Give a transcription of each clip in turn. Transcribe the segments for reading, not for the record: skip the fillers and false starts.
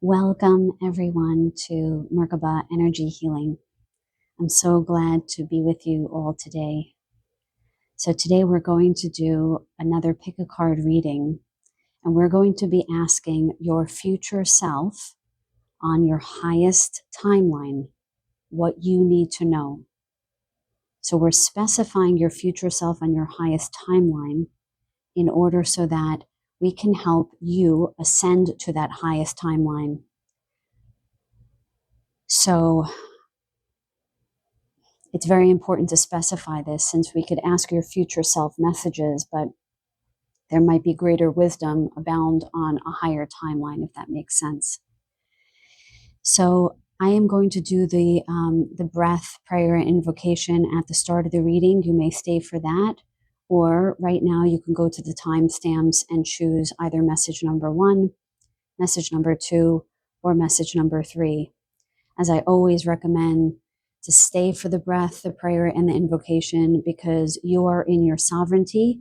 Welcome everyone to Merkaba Energy Healing. I'm so glad to be with you all today. So today we're going to do another pick a card reading, and we're going to be asking your future self on your highest timeline what you need to know. So we're specifying your future self on your highest timeline in order so that we can help you ascend to that highest timeline. So it's very important to specify this, since we could ask your future self messages, but there might be greater wisdom abound on a higher timeline, if that makes sense. So I am going to do the breath, prayer, and invocation at the start of the reading. You may stay for that, or right now you can go to the timestamps and choose either message number 1, message number 2, or message number 3. As I always recommend, to stay for the breath, the prayer, and the invocation, because you are in your sovereignty,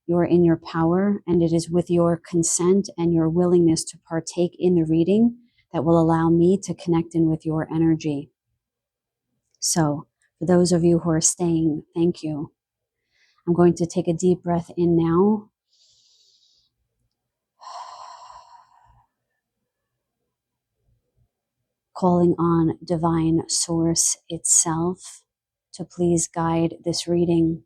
you are in your power, and it is with your consent and your willingness to partake in the reading that will allow me to connect in with your energy. So, for those of you who are staying, thank you. I'm going to take a deep breath in now. Calling on divine source itself to please guide this reading.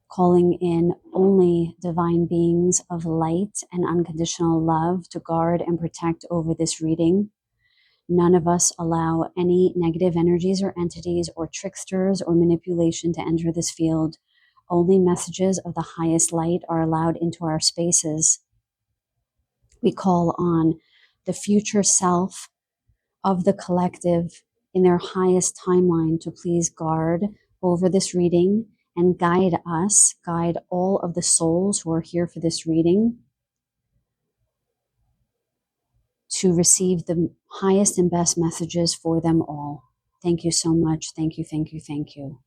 Calling in only divine beings of light and unconditional love to guard and protect over this reading. None of us allow any negative energies or entities or tricksters or manipulation to enter this field. Only messages of the highest light are allowed into our spaces. We call on the future self of the collective in their highest timeline to please guard over this reading and guide us, guide all of the souls who are here for this reading to receive the highest and best messages for them all. Thank you so much. Thank you, thank you, thank you.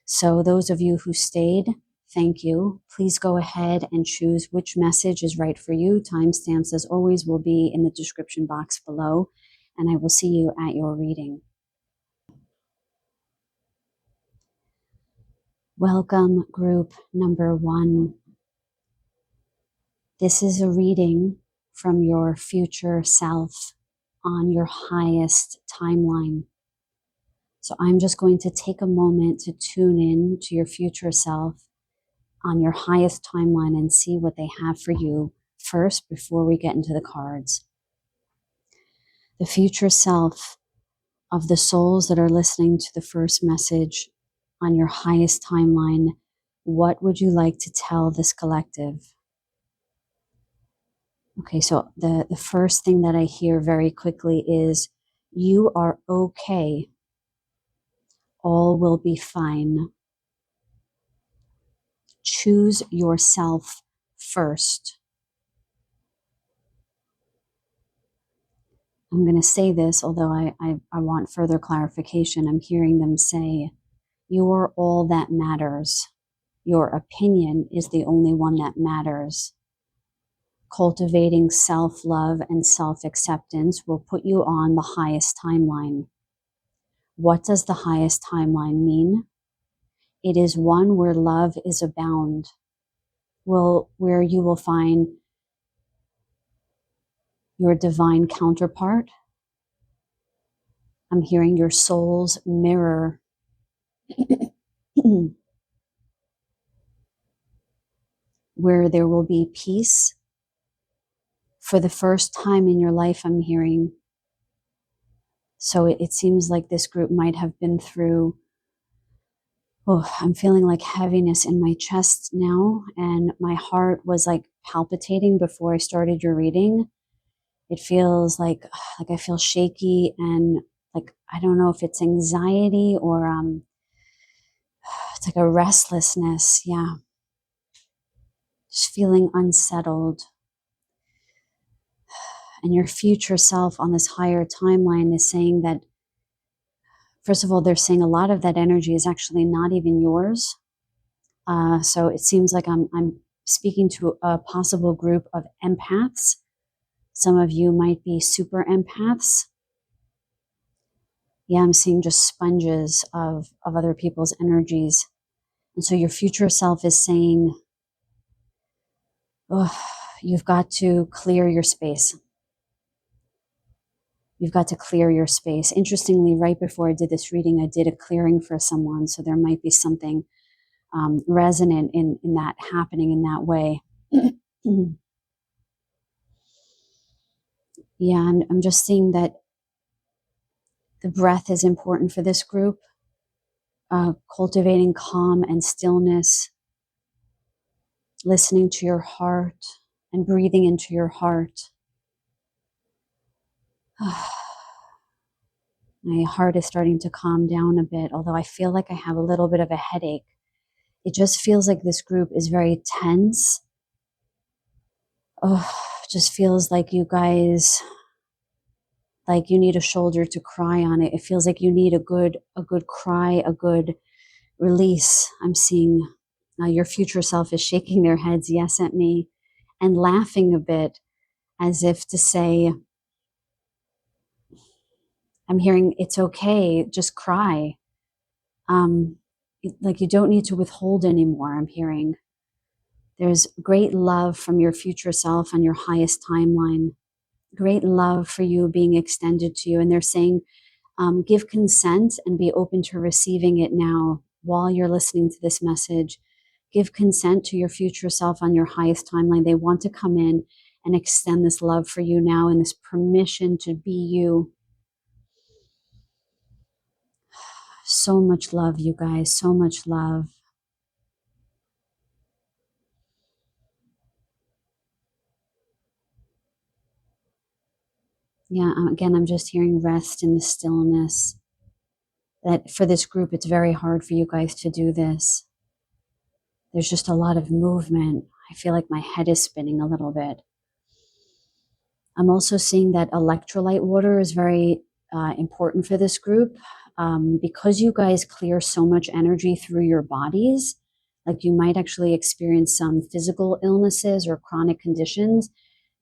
So those of you who stayed, thank you. Please go ahead and choose which message is right for you. Timestamps, as always, will be in the description box below, and I will see you at your reading. Welcome, group number 1. This is a reading from your future self on your highest timeline. So I'm just going to take a moment to tune in to your future self on your highest timeline and see what they have for you first before we get into the cards. The future self of the souls that are listening to the first message on your highest timeline, what would you like to tell this collective? Okay, so the first thing that I hear very quickly is, you are okay. All will be fine. Choose yourself first. I'm going to say this, although I want further clarification. I'm hearing them say, you are all that matters. Your opinion is the only one that matters. Cultivating self-love and self-acceptance will put you on the highest timeline. What does the highest timeline mean? It is one where love is abound, where you will find your divine counterpart. I'm hearing your soul's mirror. Where there will be peace. For the first time in your life, I'm hearing. So it seems like this group might have been through, I'm feeling like heaviness in my chest now, and my heart was like palpitating before I started your reading. It feels like I feel shaky, and like, I don't know if it's anxiety or it's like a restlessness. Yeah. Just feeling unsettled. And your future self on this higher timeline is saying that, first of all, they're saying a lot of that energy is actually not even yours. So it seems like I'm speaking to a possible group of empaths. Some of you might be super empaths. Yeah, I'm seeing just sponges of other people's energies. And so your future self is saying, oh, you've got to clear your space. You've got to clear your space. Interestingly, right before I did this reading, I did a clearing for someone. So there might be something resonant in that happening in that way. Yeah, I'm just seeing that the breath is important for this group. Cultivating calm and stillness, listening to your heart and breathing into your heart. My heart is starting to calm down a bit, although I feel like I have a little bit of a headache. It just feels like this group is very tense. Oh, just feels like you guys, like you need a shoulder to cry on it. It feels like you need a good cry, a good release. I'm seeing your future self is shaking their heads yes at me and laughing a bit as if to say, I'm hearing it's okay, just cry. Like you don't need to withhold anymore, I'm hearing. There's great love from your future self on your highest timeline. Great love for you being extended to you. And they're saying, give consent and be open to receiving it now while you're listening to this message. Give consent to your future self on your highest timeline. They want to come in and extend this love for you now and this permission to be you. So much love, you guys, so much love. Yeah, again, I'm just hearing rest in the stillness. That for this group, it's very hard for you guys to do this. There's just a lot of movement. I feel like my head is spinning a little bit. I'm also seeing that electrolyte water is very important for this group. Because you guys clear so much energy through your bodies, like you might actually experience some physical illnesses or chronic conditions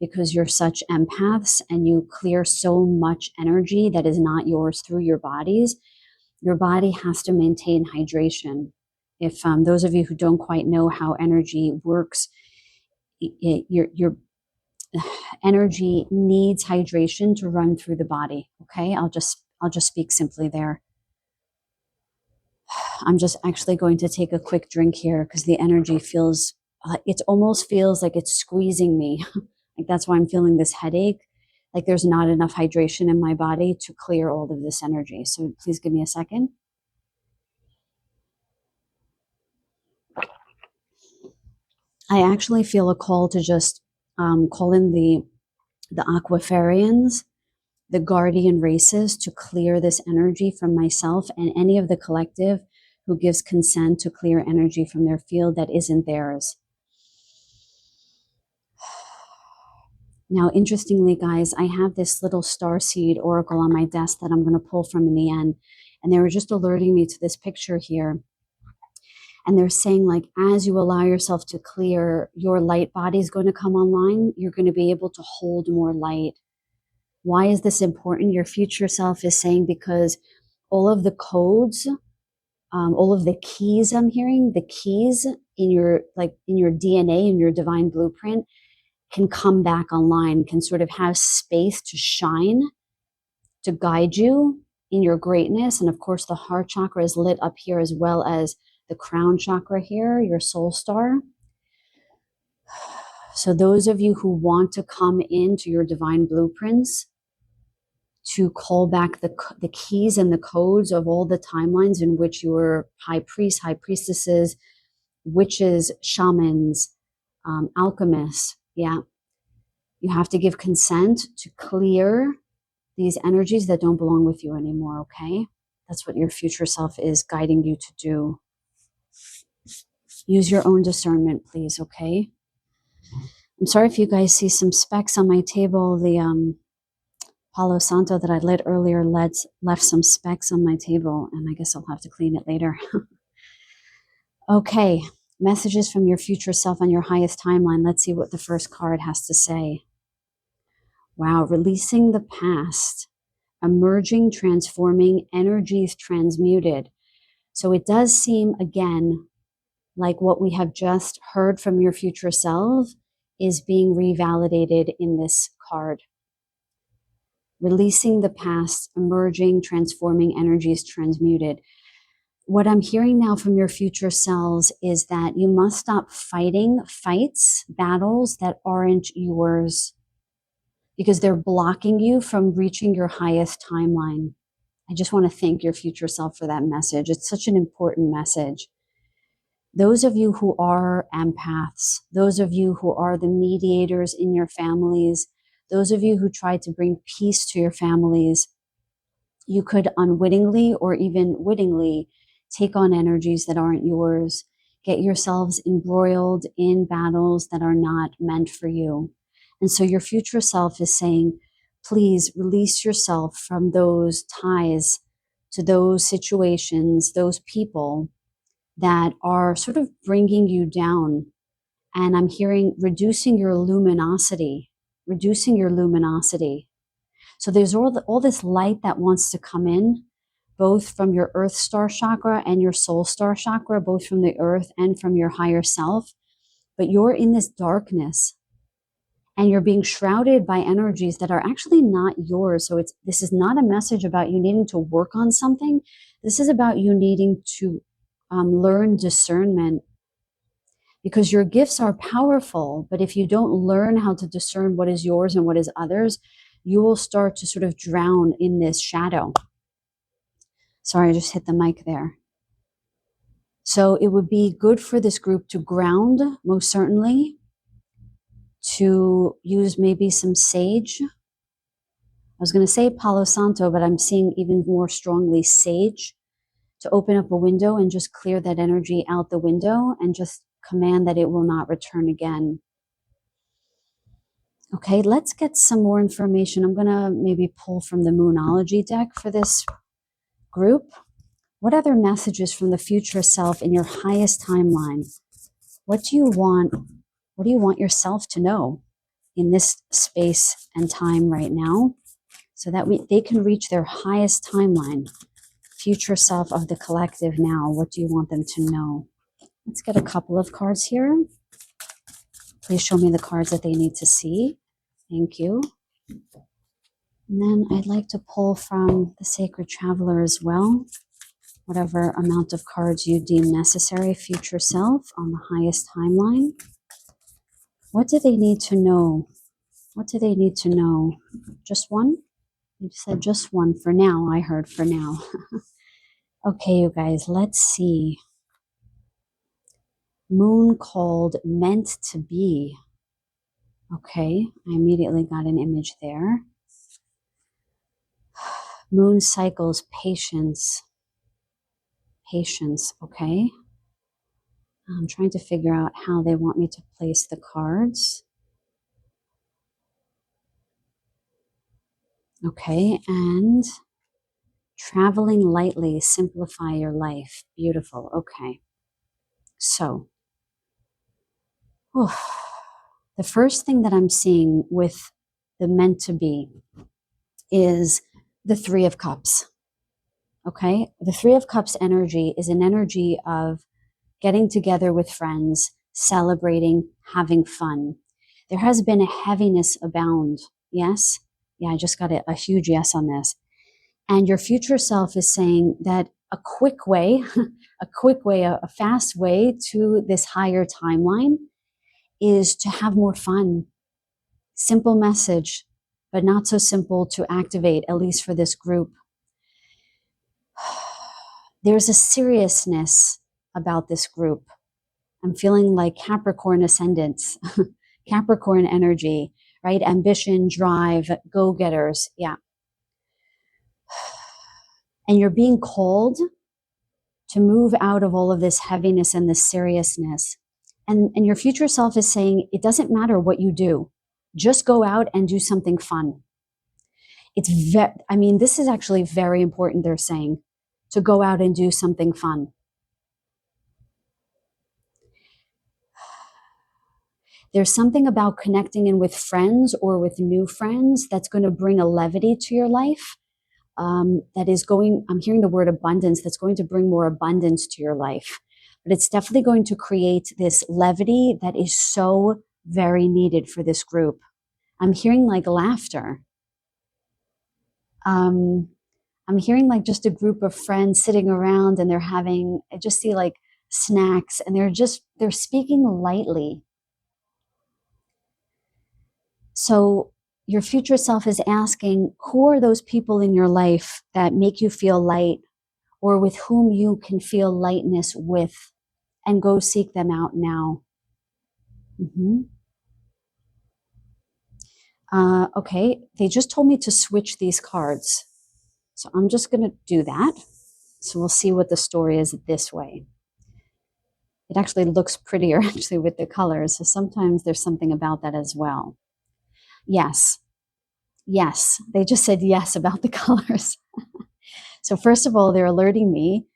because you're such empaths and you clear so much energy that is not yours through your bodies. Your body has to maintain hydration. If those of you who don't quite know how energy works, your energy needs hydration to run through the body. Okay, I'll just speak simply there. I'm just actually going to take a quick drink here because the energy feels, it almost feels like it's squeezing me. Like that's why I'm feeling this headache. Like there's not enough hydration in my body to clear all of this energy. So please give me a second. I actually feel a call to just call in the Aquafarians, the guardian races, to clear this energy from myself and any of the collective who gives consent to clear energy from their field that isn't theirs. Now, interestingly, guys, I have this little starseed oracle on my desk that I'm going to pull from in the end. And they were just alerting me to this picture here. And they're saying, like, as you allow yourself to clear, your light body is going to come online. You're going to be able to hold more light. Why is this important? Your future self is saying because all of the codes, all of the keys I'm hearing, the keys in your DNA, in your divine blueprint, can come back online, can sort of have space to shine, to guide you in your greatness. And of course, the heart chakra is lit up here as well as the crown chakra here, your soul star. So those of you who want to come into your divine blueprints, to call back the keys and the codes of all the timelines in which you were high priests, high priestesses, witches, shamans, alchemists. Yeah. You have to give consent to clear these energies that don't belong with you anymore, okay? That's what your future self is guiding you to do. Use your own discernment, please, okay? I'm sorry if you guys see some specks on my table. The Palo Santo that I lit earlier left some specks on my table, and I guess I'll have to clean it later. Okay, messages from your future self on your highest timeline. Let's see what the first card has to say. Wow, releasing the past, emerging, transforming, energies transmuted. So it does seem, again, like what we have just heard from your future self is being revalidated in this card. Releasing the past, emerging, transforming, energies transmuted. What I'm hearing now from your future selves is that you must stop fighting fights, battles that aren't yours, because they're blocking you from reaching your highest timeline. I just want to thank your future self for that message. It's such an important message. Those of you who are empaths, those of you who are the mediators in your families, those of you who try to bring peace to your families, you could unwittingly or even wittingly take on energies that aren't yours, get yourselves embroiled in battles that are not meant for you. And so your future self is saying, please release yourself from those ties to those situations, those people that are sort of bringing you down. And I'm hearing reducing your luminosity, reducing your luminosity. So there's all this light that wants to come in, both from your earth star chakra and your soul star chakra, both from the earth and from your higher self. But you're in this darkness and you're being shrouded by energies that are actually not yours. So this is not a message about you needing to work on something. This is about you needing to learn discernment, because your gifts are powerful. But if you don't learn how to discern what is yours and what is others, you will start to sort of drown in this shadow. Sorry, I just hit the mic there. So it would be good for this group to ground, most certainly, to use maybe some sage. I was going to say Palo Santo, but I'm seeing even more strongly sage, to open up a window and just clear that energy out the window and just command that it will not return again. Okay, let's get some more information. I'm going to maybe pull from the Moonology deck for this group. What other messages from the future self in your highest timeline? What do you want? What do you want yourself to know in this space and time right now, so that they can reach their highest timeline? Future self of the collective now. What do you want them to know? Let's get a couple of cards here. Please show me the cards that they need to see. Thank you. And then I'd like to pull from the Sacred Traveler as well, whatever amount of cards you deem necessary. Future self on the highest timeline. What do they need to know? What do they need to know? Just one? You said just one for now. I heard for now. Okay, you guys, let's see. Moon called meant to be. Okay, I immediately got an image there. Moon cycles, patience. Patience, okay. I'm trying to figure out how they want me to place the cards. Okay, and traveling lightly, simplify your life. Beautiful, okay. So, the first thing that I'm seeing with the meant to be is the Three of Cups. Okay, the Three of Cups energy is an energy of getting together with friends, celebrating, having fun. There has been a heaviness abound. Yes? Yeah, I just got a huge yes on this. And your future self is saying that a quick way, a fast way to this higher timeline is to have more fun. Simple message, but not so simple to activate, at least for this group. There's a seriousness about this group. I'm feeling like Capricorn ascendants, Capricorn energy, right? Ambition, drive, go-getters. Yeah. And you're being called to move out of all of this heaviness and this seriousness. And your future self is saying, it doesn't matter what you do. Just go out and do something fun. This is actually very important, they're saying, to go out and do something fun. There's something about connecting in with friends or with new friends that's going to bring a levity to your life. That is going, I'm hearing the word abundance, that's going to bring more abundance to your life. But it's definitely going to create this levity that is so very needed for this group. I'm hearing like laughter. I'm hearing like just a group of friends sitting around and they're having, I just see like snacks and they're speaking lightly. So your future self is asking, who are those people in your life that make you feel light or with whom you can feel lightness with, and go seek them out now. Mm-hmm. Okay, they just told me to switch these cards. So I'm just going to do that. So we'll see what the story is this way. It actually looks prettier actually with the colors. So sometimes there's something about that as well. Yes. Yes. They just said yes about the colors. So first of all, they're alerting me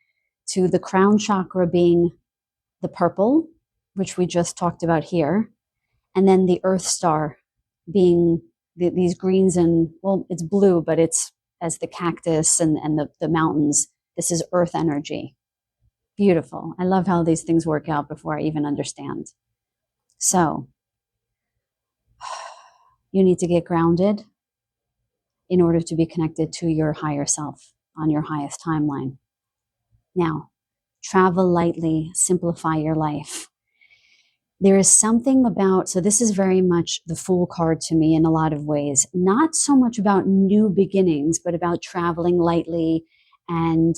to the crown chakra being the purple, which we just talked about here, and then the earth star being these greens and, well, it's blue, but it's as the cactus and the mountains. This is earth energy. Beautiful. I love how these things work out before I even understand. So you need to get grounded in order to be connected to your higher self on your highest timeline. Now, travel lightly, simplify your life. There is something about, so this is very much the Fool card to me in a lot of ways, not so much about new beginnings, but about traveling lightly and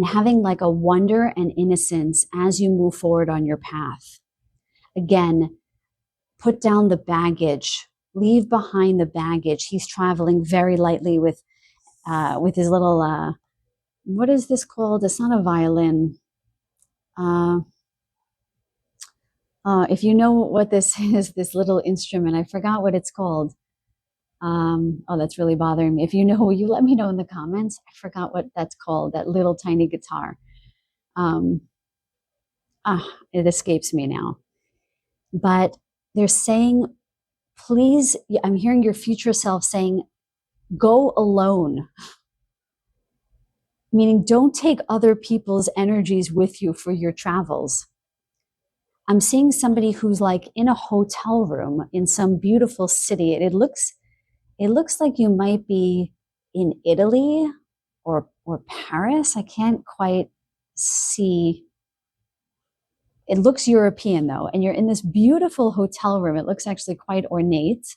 having like a wonder and innocence as you move forward on your path. Again, put down the baggage, leave behind the baggage. He's traveling very lightly with his little, what is this called? It's not a violin. If you know what this is, this little instrument, I forgot what it's called. Oh, that's really bothering me. If you know, will you let me know in the comments? I forgot what that's called, that little tiny guitar. It escapes me now. But they're saying, please, I'm hearing your future self saying, go alone. Meaning, don't take other people's energies with you for your travels. I'm seeing somebody who's like in a hotel room in some beautiful city. It looks like you might be in Italy or Paris. I can't quite see. It looks European though, and you're in this beautiful hotel room. It looks actually quite ornate.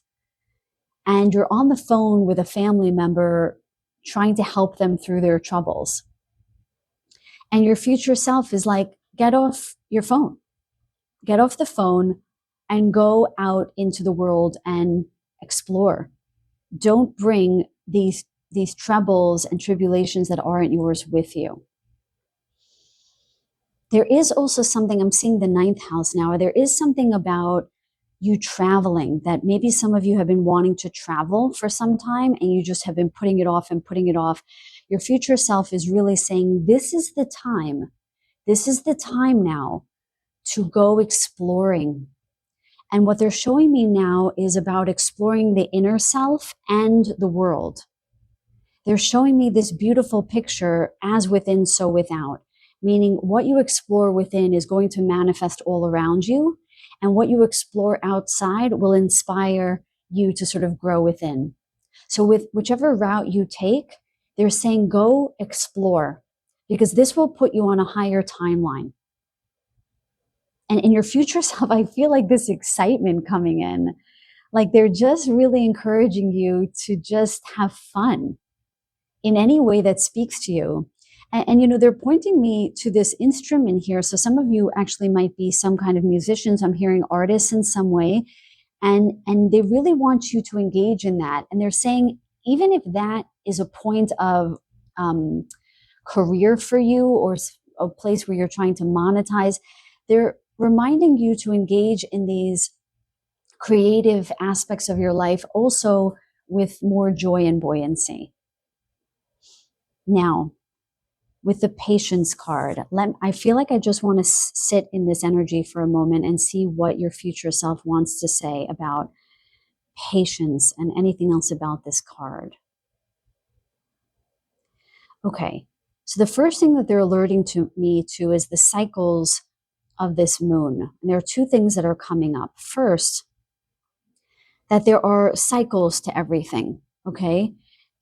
And you're on the phone with a family member trying to help them through their troubles. And your future self is like, get off your phone. Get off the phone and go out into the world and explore. Don't bring these troubles and tribulations that aren't yours with you. There is also something, I'm seeing the 9th house now, there is something about you traveling that maybe some of you have been wanting to travel for some time and you just have been putting it off and putting it off. Your future self is really saying, this is the time. This is the time now to go exploring. And what they're showing me now is about exploring the inner self and the world. They're showing me this beautiful picture, as within, so without, meaning what you explore within is going to manifest all around you, and what you explore outside will inspire you to sort of grow within. So with whichever route you take, they're saying go explore, because this will put you on a higher timeline. And in your future self, I feel like this excitement coming in, like they're just really encouraging you to just have fun in any way that speaks to you. And you know, they're pointing me to this instrument here. So some of you actually might be some kind of musicians. I'm hearing artists in some way. And they really want you to engage in that. And they're saying, even if that is a point of career for you or a place where you're trying to monetize, they're reminding you to engage in these creative aspects of your life also with more joy and buoyancy. Now, with the patience card. I feel like I just want to sit in this energy for a moment and see what your future self wants to say about patience and anything else about this card. Okay, so the first thing that they're alerting to me to is the cycles of this moon. And there are two things that are coming up. First, that there are cycles to everything, okay?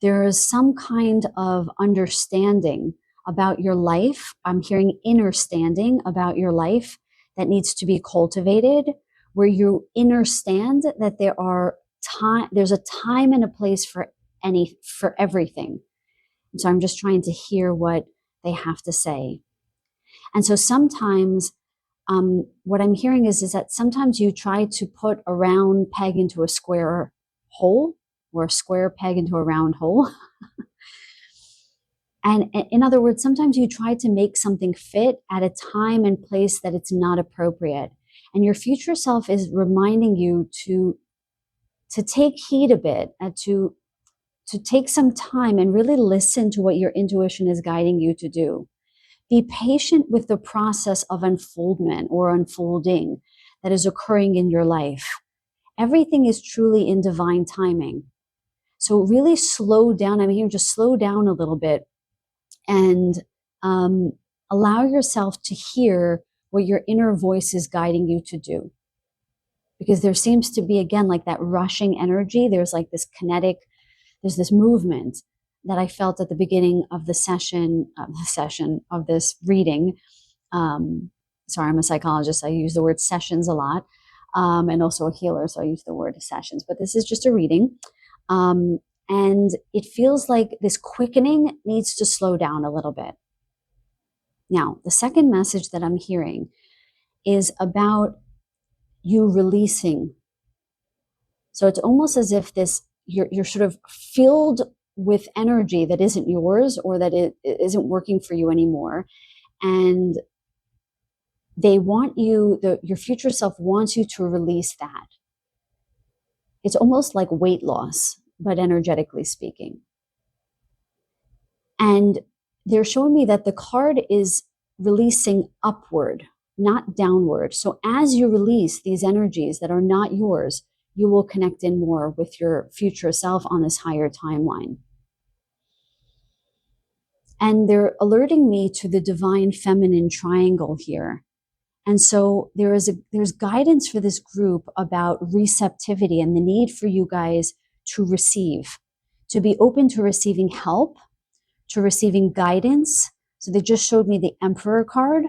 There is some kind of understanding about your life. I'm hearing understanding about your life that needs to be cultivated, where you understand that there's a time and a place for everything. And so I'm just trying to hear what they have to say. And so sometimes what I'm hearing is that sometimes you try to put a round peg into a square hole, or a square peg into a round hole. And in other words, sometimes you try to make something fit at a time and place that it's not appropriate. And your future self is reminding you to take heed a bit, and to take some time and really listen to what your intuition is guiding you to do. Be patient with the process of unfoldment or unfolding that is occurring in your life. Everything is truly in divine timing. So really slow down. I'm here, just slow down a little bit and allow yourself to hear what your inner voice is guiding you to do. Because there seems to be, again, like that rushing energy. There's like this kinetic, there's this movement that I felt at the beginning of the session of this reading. Sorry, I'm a psychologist. I use the word sessions a lot, and also a healer, so I use the word sessions. But this is just a reading, and it feels like this quickening needs to slow down a little bit. Now, the second message that I'm hearing is about you releasing. So it's almost as if you're sort of filled with energy that isn't yours, or that it isn't working for you anymore. And they want you, your future self wants you to release that. It's almost like weight loss, but energetically speaking. And they're showing me that the card is releasing upward, not downward. So as you release these energies that are not yours, you will connect in more with your future self on this higher timeline. And they're alerting me to the divine feminine triangle here. And so there's guidance for this group about receptivity and the need for you guys to receive, to be open to receiving help, to receiving guidance. So they just showed me the Emperor card.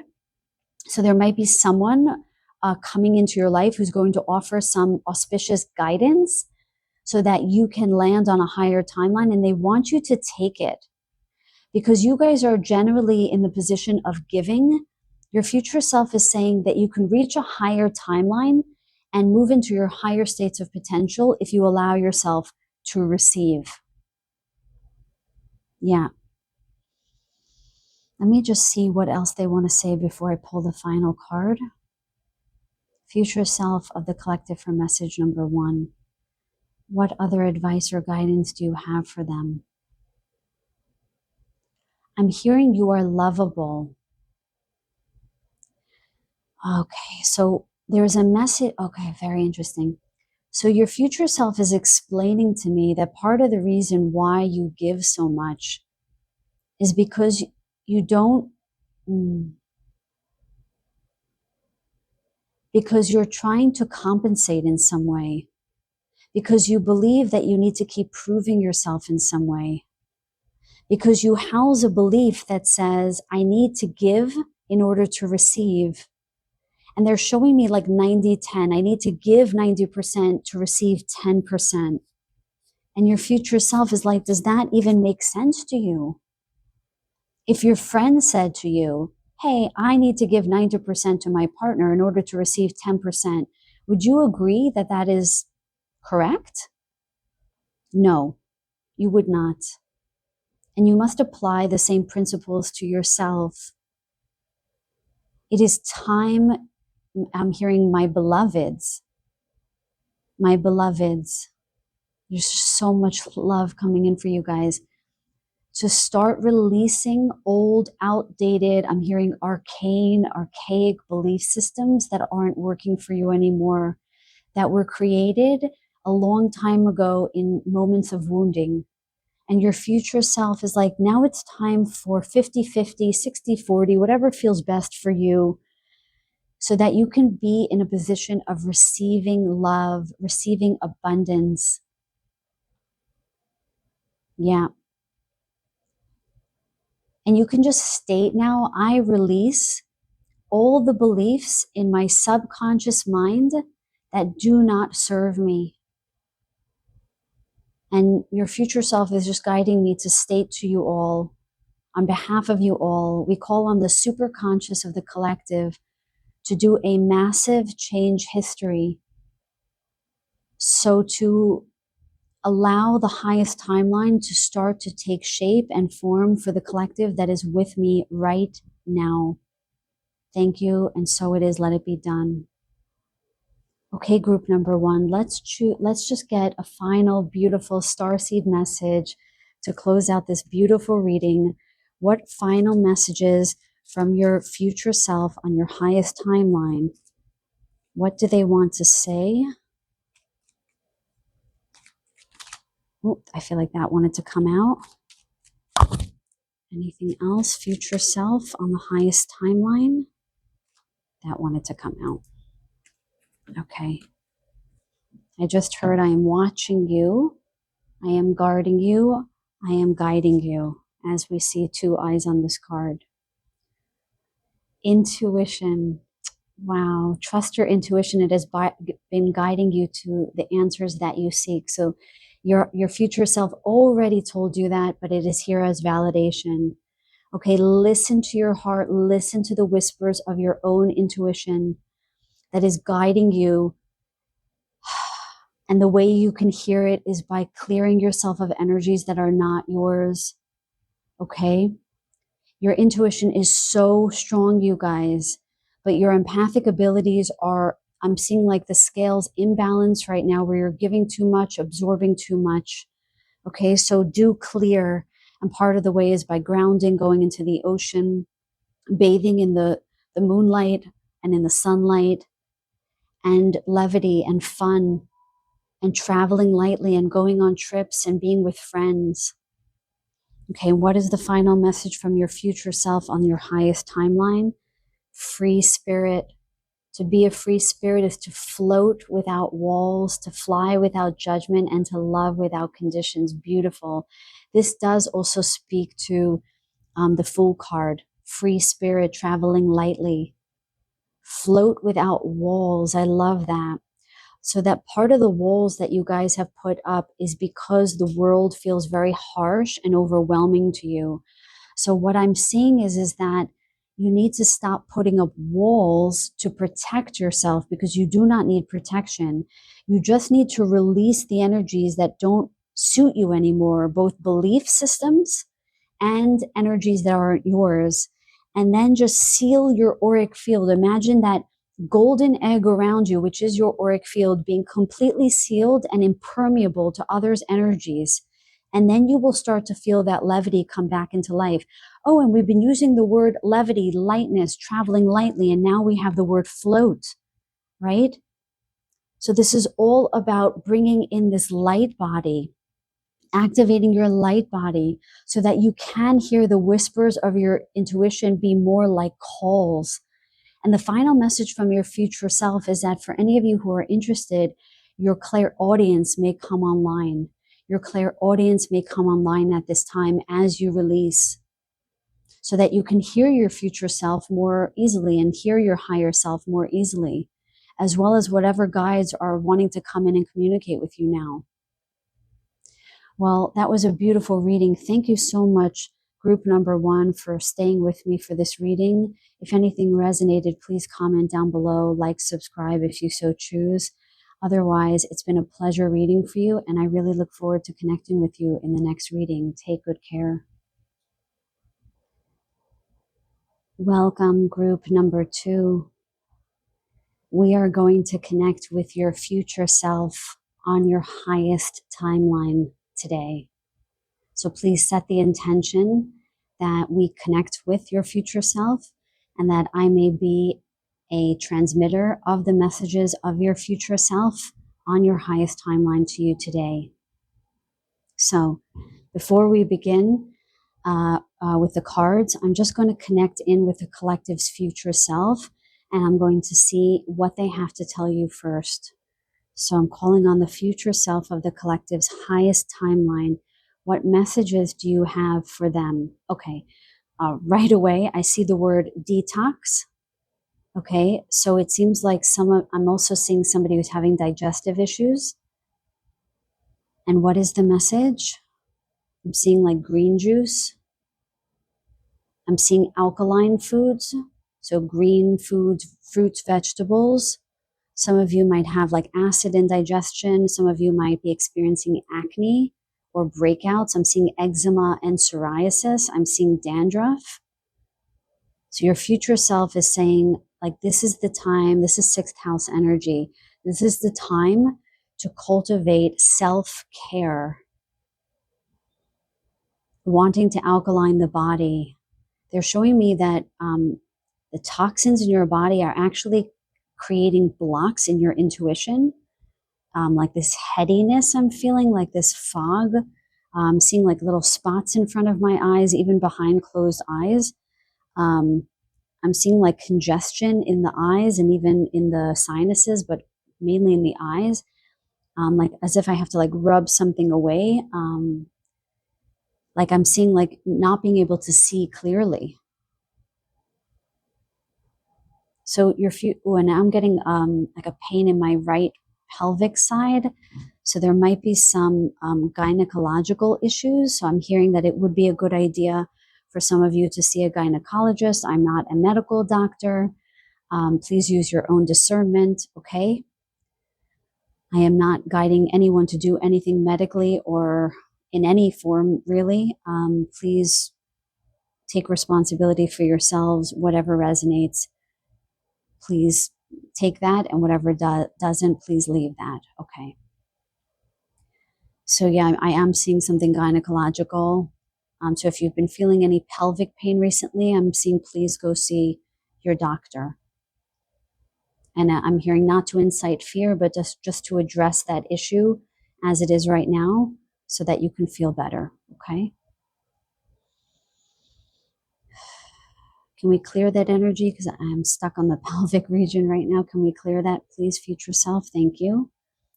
So there might be someone coming into your life who's going to offer some auspicious guidance so that you can land on a higher timeline, and they want you to take it. Because you guys are generally in the position of giving, your future self is saying that you can reach a higher timeline and move into your higher states of potential if you allow yourself to receive. Yeah. Let me just see what else they want to say before I pull the final card. Future self of the collective for message number 1. What other advice or guidance do you have for them? I'm hearing you are lovable. Okay, so there's a message. Okay, very interesting. So your future self is explaining to me that part of the reason why you give so much is because you don't, because you're trying to compensate in some way, because you believe that you need to keep proving yourself in some way, because you house a belief that says, I need to give in order to receive. And they're showing me like 90-10. I need to give 90% to receive 10%. And your future self is like, does that even make sense to you? If your friend said to you, hey, I need to give 90% to my partner in order to receive 10%, would you agree that that is correct? No, you would not. And you must apply the same principles to yourself. It is time, I'm hearing my beloveds. There's so much love coming in for you guys to start releasing old, outdated, I'm hearing archaic belief systems that aren't working for you anymore, that were created a long time ago in moments of wounding. And your future self is like, now it's time for 50-50, 60-40, whatever feels best for you, so that you can be in a position of receiving love, receiving abundance. Yeah. And you can just state now, I release all the beliefs in my subconscious mind that do not serve me. And your future self is just guiding me to state to you all, on behalf of you all, we call on the superconscious of the collective to do a massive change history. So to allow the highest timeline to start to take shape and form for the collective that is with me right now. Thank you, and so it is. Let it be done. Okay, group number one, let's just get a final beautiful starseed message to close out this beautiful reading. What final messages from your future self on your highest timeline? What do they want to say? Oh, I feel like that wanted to come out. Anything else? Future self on the highest timeline? That wanted to come out. Okay. I just heard, I am watching you. I am guarding you. I am guiding you, as we see two eyes on this card. Intuition. Wow. Trust your intuition. It has been guiding you to the answers that you seek. So your future self already told you that, but it is here as validation. Okay, listen to your heart. Listen to the whispers of your own intuition that is guiding you. And the way you can hear it is by clearing yourself of energies that are not yours. Okay? Your intuition is so strong, you guys, but your empathic abilities are, I'm seeing like the scales imbalance right now where you're giving too much, absorbing too much. Okay, so do clear. And part of the way is by grounding, going into the ocean, bathing in the moonlight and in the sunlight, and levity and fun, and traveling lightly and going on trips and being with friends. Okay, what is the final message from your future self on your highest timeline? Free spirit. To be a free spirit is to float without walls, to fly without judgment, and to love without conditions. Beautiful. This does also speak to the Fool card. Free spirit, traveling lightly. Float without walls. I love that. So that part of the walls that you guys have put up is because the world feels very harsh and overwhelming to you. So what I'm seeing is that you need to stop putting up walls to protect yourself, because you do not need protection. You just need to release the energies that don't suit you anymore, both belief systems and energies that aren't yours. And then just seal your auric field. Imagine that golden egg around you, which is your auric field, being completely sealed and impermeable to others' energies. And then you will start to feel that levity come back into life. Oh, and we've been using the word levity, lightness, traveling lightly, and now we have the word float, right? So this is all about bringing in this light body, activating your light body so that you can hear the whispers of your intuition be more like calls. And the final message from your future self is that for any of you who are interested, your clairaudience may come online. Your clairaudience may come online at this time as you release, so that you can hear your future self more easily and hear your higher self more easily, as well as whatever guides are wanting to come in and communicate with you now. Well, that was a beautiful reading. Thank you so much, group number one, for staying with me for this reading. If anything resonated, please comment down below, like, subscribe if you so choose. Otherwise, it's been a pleasure reading for you, and I really look forward to connecting with you in the next reading. Take good care. Welcome, group number two. We are going to connect with your future self on your highest timeline today. So please set the intention that we connect with your future self and that I may be a transmitter of the messages of your future self on your highest timeline to you today. So before we begin with the cards, I'm just going to connect in with the collective's future self, and I'm going to see what they have to tell you first. So I'm calling on the future self of the collective's highest timeline. What messages do you have for them? Okay, right away, I see the word detox. Okay, so it seems like I'm also seeing somebody who's having digestive issues. And what is the message? I'm seeing like green juice. I'm seeing alkaline foods. So green foods, fruits, vegetables. Some of you might have like acid indigestion. Some of you might be experiencing acne or breakouts. I'm seeing eczema and psoriasis. I'm seeing dandruff. So your future self is saying, like, this is the time, this is sixth house energy. This is the time to cultivate self-care, wanting to alkaline the body. They're showing me that the toxins in your body are actually creating blocks in your intuition, like this headiness I'm feeling, like this fog. I'm seeing like little spots in front of my eyes, even behind closed eyes. I'm seeing like congestion in the eyes and even in the sinuses, but mainly in the eyes, like as if I have to like rub something away. Like I'm seeing like not being able to see clearly. So and now I'm getting like a pain in my right pelvic side. So there might be some gynecological issues. So I'm hearing that it would be a good idea for some of you to see a gynecologist. I'm not a medical doctor. Please use your own discernment, okay? I am not guiding anyone to do anything medically or in any form, really. Please take responsibility for yourselves, whatever resonates. Please take that, and whatever doesn't, please leave that, okay? So yeah, I am seeing something gynecological. So if you've been feeling any pelvic pain recently, I'm seeing please go see your doctor. And I'm hearing not to incite fear, but just to address that issue as it is right now so that you can feel better, okay? Can we clear that energy? Because I'm stuck on the pelvic region right now. Can we clear that, please, future self? Thank you.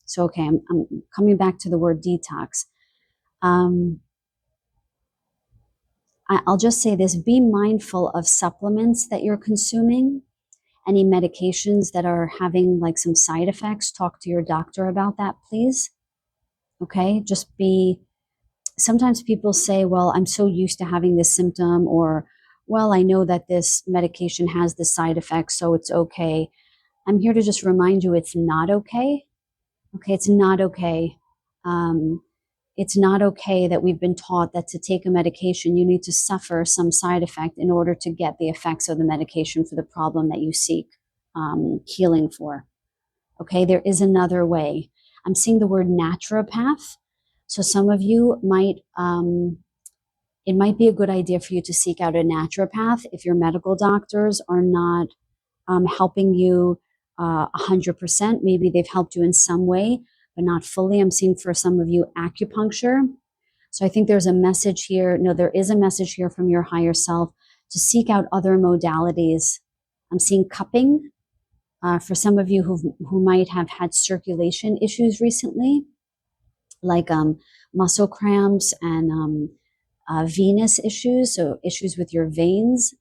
So, okay, I'm coming back to the word detox. I'll just say this, be mindful of supplements that you're consuming. Any medications that are having like some side effects, talk to your doctor about that, please. Okay, sometimes people say, well, I'm so used to having this symptom, or, well, I know that this medication has this side effect, so it's okay. I'm here to just remind you it's not okay. Okay, it's not okay. It's not okay that we've been taught that to take a medication, you need to suffer some side effect in order to get the effects of the medication for the problem that you seek healing for. Okay, there is another way. I'm seeing the word naturopath. So some of you might, it might be a good idea for you to seek out a naturopath if your medical doctors are not helping you 100%. Maybe they've helped you in some way, but not fully. I'm seeing for some of you acupuncture. So I think there's a message here. No, there is a message here from your higher self to seek out other modalities. I'm seeing cupping for some of you who might have had circulation issues recently, like muscle cramps and venous issues, so issues with your veins.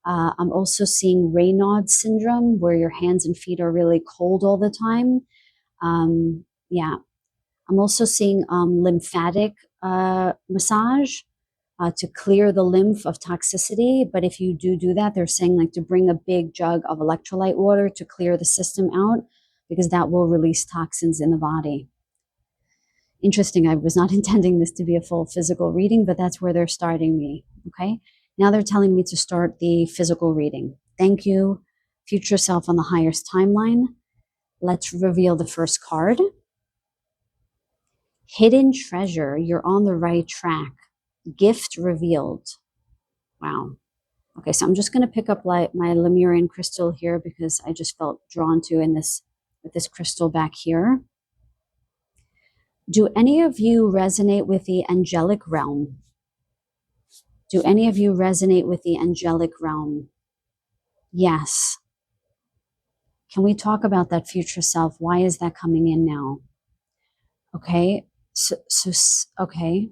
I'm also seeing Raynaud's syndrome, where your hands and feet are really cold all the time. Yeah, I'm also seeing lymphatic massage to clear the lymph of toxicity. But if you do that, they're saying like to bring a big jug of electrolyte water to clear the system out, because that will release toxins in the body. Interesting, I was not intending this to be a full physical reading, but that's where they're starting me, okay? Now they're telling me to start the physical reading. Thank you, future self on the highest timeline. Let's reveal the first card. Hidden treasure, you're on the right track. Gift revealed. Wow. Okay, so I'm just going to pick up my Lemurian crystal here because I just felt drawn to with this crystal back here. Do any of you resonate with the angelic realm? Do any of you resonate with the angelic realm? Yes. Can we talk about that future self? Why is that coming in now? Okay. Okay.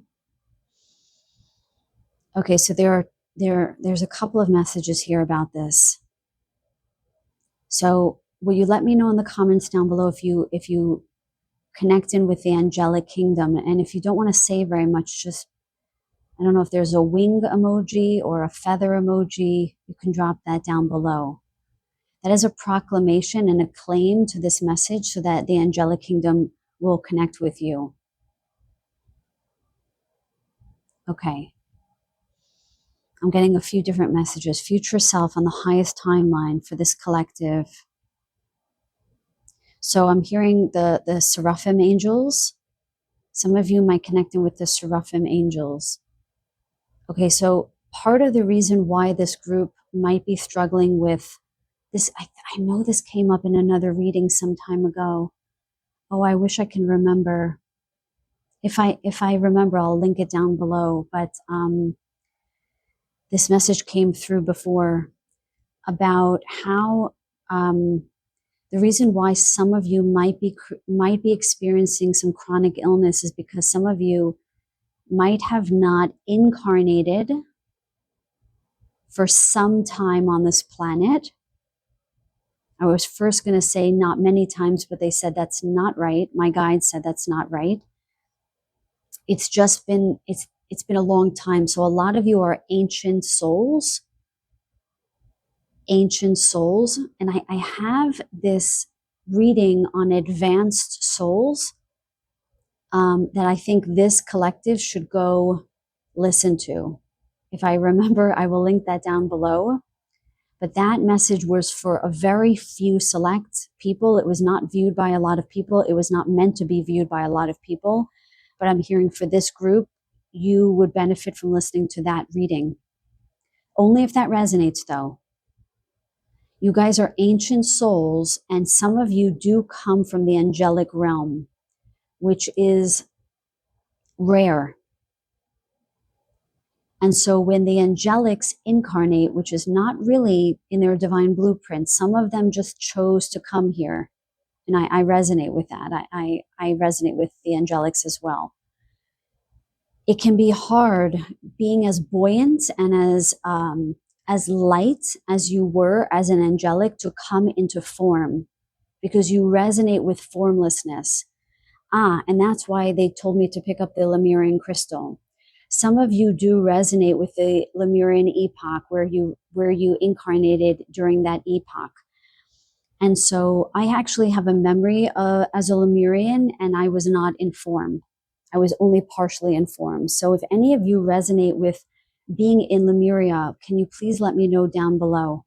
Okay, so there's a couple of messages here about this. So will you let me know in the comments down below if you connect in with the angelic kingdom? And if you don't want to say very much, just, I don't know if there's a wing emoji or a feather emoji, you can drop that down below. That is a proclamation and a claim to this message so that the angelic kingdom will connect with you. Okay. I'm getting a few different messages. Future self on the highest timeline for this collective. So I'm hearing the Seraphim angels. Some of you might connect in with the Seraphim angels. Okay, so part of the reason why this group might be struggling with this, I know this came up in another reading some time ago. Oh, I wish I can remember. If I remember, I'll link it down below. But this message came through before about how the reason why some of you might be experiencing some chronic illness is because some of you might have not incarnated for some time on this planet. I was first going to say not many times, but they said that's not right. My guide said that's not right. It's just been, it's been a long time. So a lot of you are ancient souls. And I have this reading on advanced souls that I think this collective should go listen to. If I remember, I will link that down below. But that message was for a very few select people. It was not viewed by a lot of people. It was not meant to be viewed by a lot of people. But I'm hearing for this group, you would benefit from listening to that reading. Only if that resonates, though. You guys are ancient souls, and some of you do come from the angelic realm, which is rare. And so when the angelics incarnate, which is not really in their divine blueprint, some of them just chose to come here. And I resonate with that. I resonate with the angelics as well. It can be hard being as buoyant and as light as you were as an angelic to come into form because you resonate with formlessness. And that's why they told me to pick up the Lemurian crystal. Some of you do resonate with the Lemurian epoch where you incarnated during that epoch. And so I actually have a memory as a Lemurian, and I was not informed. I was only partially informed. So if any of you resonate with being in Lemuria, can you please let me know down below?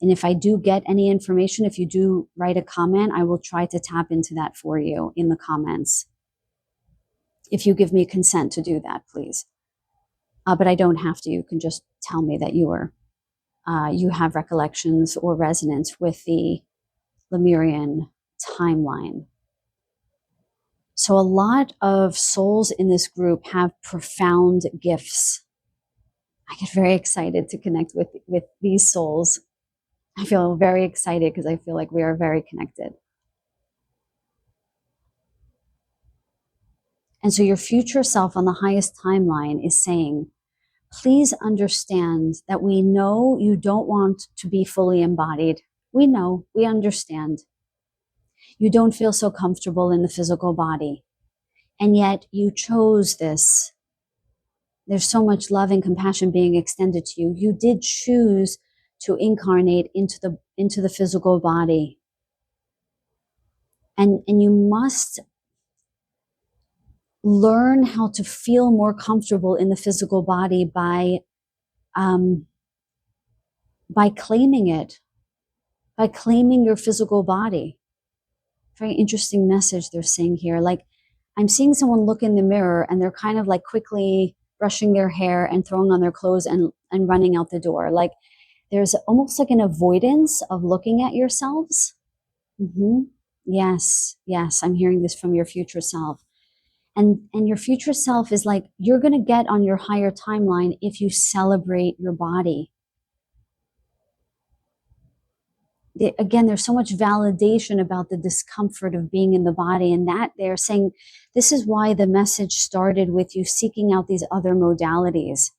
And if I do get any information, if you do write a comment, I will try to tap into that for you in the comments. If you give me consent to do that, please. But I don't have to. You can just tell me that you have recollections or resonance with the Lemurian timeline. So a lot of souls in this group have profound gifts. I get very excited to connect with these souls. I feel very excited because I feel like we are very connected. And so your future self on the highest timeline is saying, please understand that we know you don't want to be fully embodied. We know, we understand. You don't feel so comfortable in the physical body. And yet you chose this. There's so much love and compassion being extended to you. You did choose to incarnate into the physical body. And you must learn how to feel more comfortable in the physical body by claiming it, by claiming your physical body. Very interesting message they're saying here. Like, I'm seeing someone look in the mirror and they're kind of like quickly brushing their hair and throwing on their clothes and running out the door. Like there's almost like an avoidance of looking at yourselves. Yes, yes, I'm hearing this from your future self. And your future self is like, you're going to get on your higher timeline if you celebrate your body. Again, there's so much validation about the discomfort of being in the body, and that they're saying this is why the message started with you seeking out these other modalities.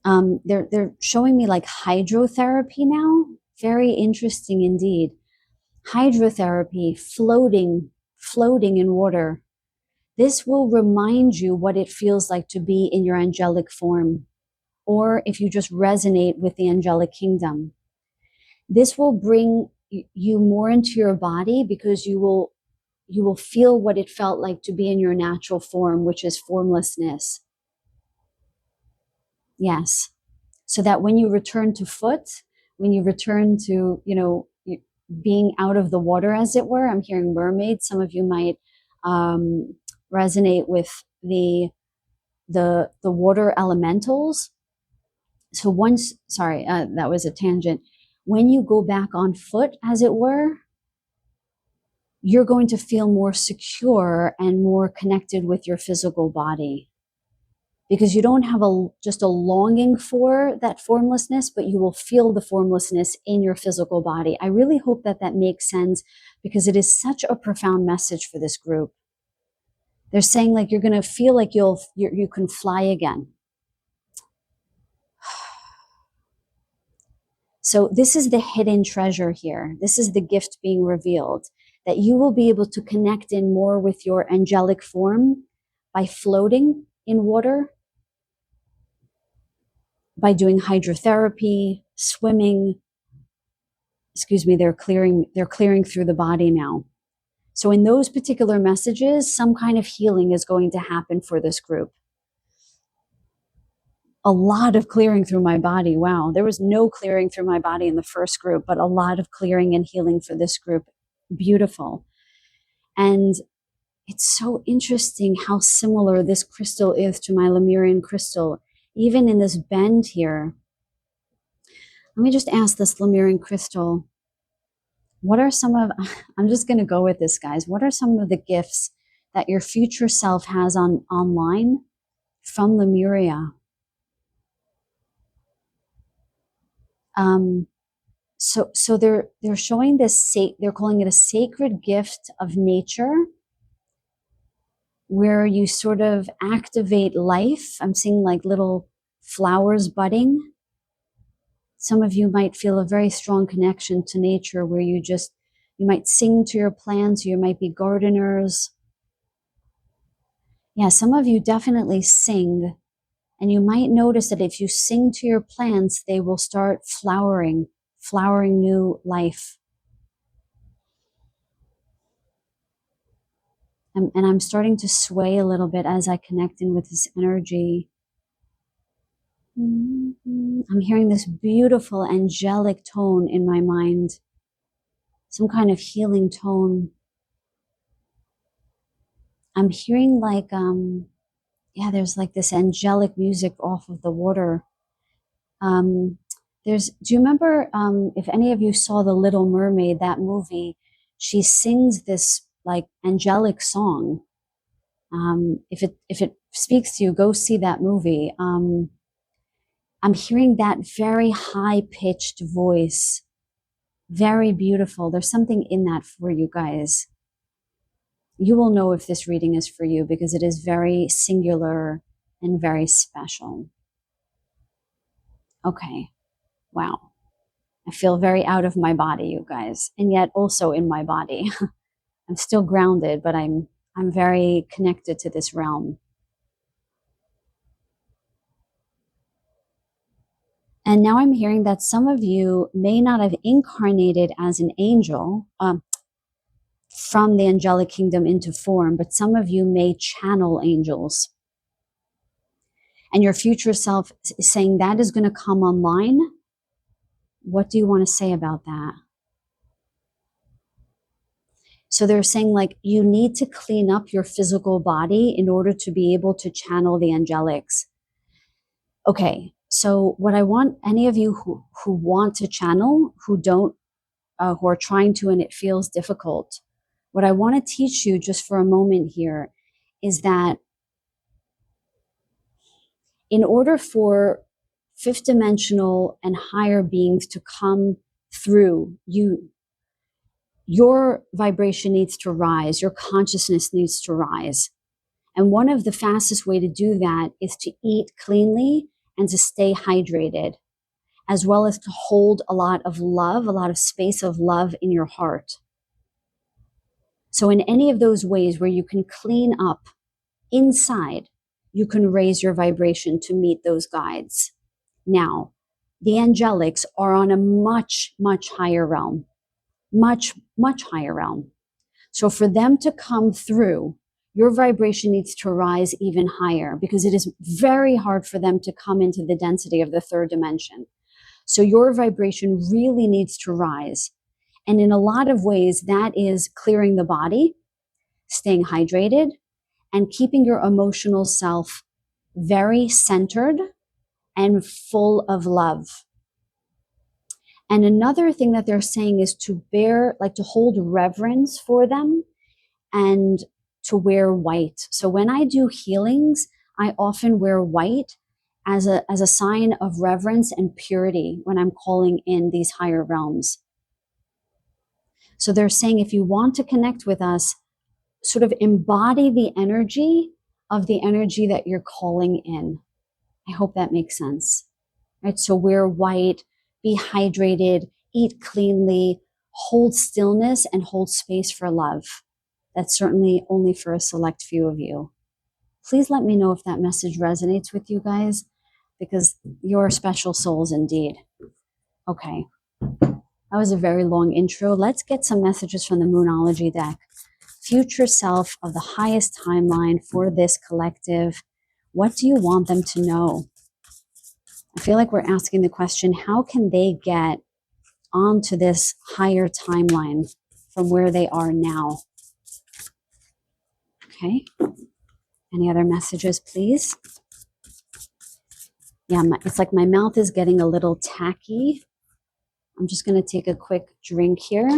They're showing me like hydrotherapy now. Very interesting indeed. Hydrotherapy, floating in water. This will remind you what it feels like to be in your angelic form, or if you just resonate with the angelic kingdom. This will bring you more into your body because you will feel what it felt like to be in your natural form, which is formlessness. Yes. So that when you return to foot, when you return to, being out of the water, as it were, I'm hearing mermaid. Some of you might resonate with the water elementals. So that was a tangent. When you go back on foot, as it were, you're going to feel more secure and more connected with your physical body, because you don't have just a longing for that formlessness, but you will feel the formlessness in your physical body. I really hope that makes sense, because it is such a profound message for this group. They're saying like you're going to feel like you can fly again. So this is the hidden treasure here. This is the gift being revealed, that you will be able to connect in more with your angelic form by floating in water, by doing hydrotherapy, swimming. They're clearing through the body now. So in those particular messages, some kind of healing is going to happen for this group. A lot of clearing through my body. Wow. There was no clearing through my body in the first group, but a lot of clearing and healing for this group. Beautiful. And it's so interesting how similar this crystal is to my Lemurian crystal, even in this bend here. Let me just ask this Lemurian crystal, I'm just going to go with this, guys. What are some of the gifts that your future self has online from Lemuria? So they're showing this, they're calling it a sacred gift of nature, where you sort of activate life. I'm seeing like little flowers budding. Some of you might feel a very strong connection to nature, where you might sing to your plants, or you might be gardeners. Yeah, some of you definitely sing. And you might notice that if you sing to your plants, they will start flowering new life. And I'm starting to sway a little bit as I connect in with this energy. I'm hearing this beautiful angelic tone in my mind, some kind of healing tone. I'm hearing like, there's like this angelic music off of the water. Do you remember, if any of you saw The Little Mermaid, that movie, she sings this like angelic song. If it speaks to you, go see that movie. I'm hearing that very high pitched voice, very beautiful. There's something in that for you guys. You will know if this reading is for you, because it is very singular and very special. Okay. Wow. I feel very out of my body, you guys, and yet also in my body. I'm still grounded, but I'm very connected to this realm. And now I'm hearing that some of you may not have incarnated as an angel from the angelic kingdom into form, but some of you may channel angels. And your future self is saying that is going to come online. What do you want to say about that? So they're saying like you need to clean up your physical body in order to be able to channel the angelics. Okay, so what I want any of you who want to channel, who are trying to and it feels difficult, what I want to teach you just for a moment here is that in order for fifth dimensional and higher beings to come through you, your vibration needs to rise, your consciousness needs to rise. And one of the fastest way to do that is to eat cleanly and to stay hydrated, as well as to hold a lot of love, a lot of space of love in your heart. So in any of those ways where you can clean up inside, you can raise your vibration to meet those guides. Now, the angelics are on a much, much higher realm, much, much higher realm. So for them to come through, your vibration needs to rise even higher because it is very hard for them to come into the density of the third dimension. So your vibration really needs to rise. And in a lot of ways, that is clearing the body, staying hydrated, and keeping your emotional self very centered and full of love. And another thing that they're saying is to to hold reverence for them and to wear white. So when I do healings, I often wear white as a sign of reverence and purity when I'm calling in these higher realms. So they're saying if you want to connect with us, sort of embody the energy of the energy that you're calling in. I hope that makes sense. Right? So wear white, be hydrated, eat cleanly, hold stillness and hold space for love. That's certainly only for a select few of you. Please let me know if that message resonates with you guys, because you're special souls indeed. Okay. That was a very long intro. Let's get some messages from the Moonology deck. Future self of the highest timeline for this collective. What do you want them to know? I feel like we're asking the question, how can they get onto this higher timeline from where they are now? Okay. Any other messages, please? Yeah, it's like my mouth is getting a little tacky. I'm just going to take a quick drink here.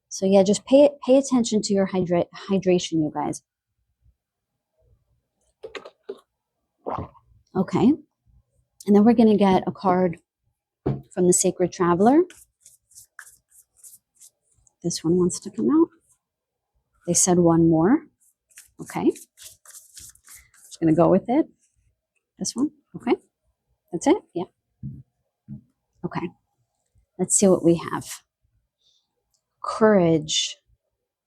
So yeah, just pay attention to your hydration, you guys. Okay. And then we're going to get a card from the Sacred Traveler. This one wants to come out. They said one more. Okay. Just going to go with it. This one. Okay. That's it. Yeah. Okay. Let's see what we have. Courage.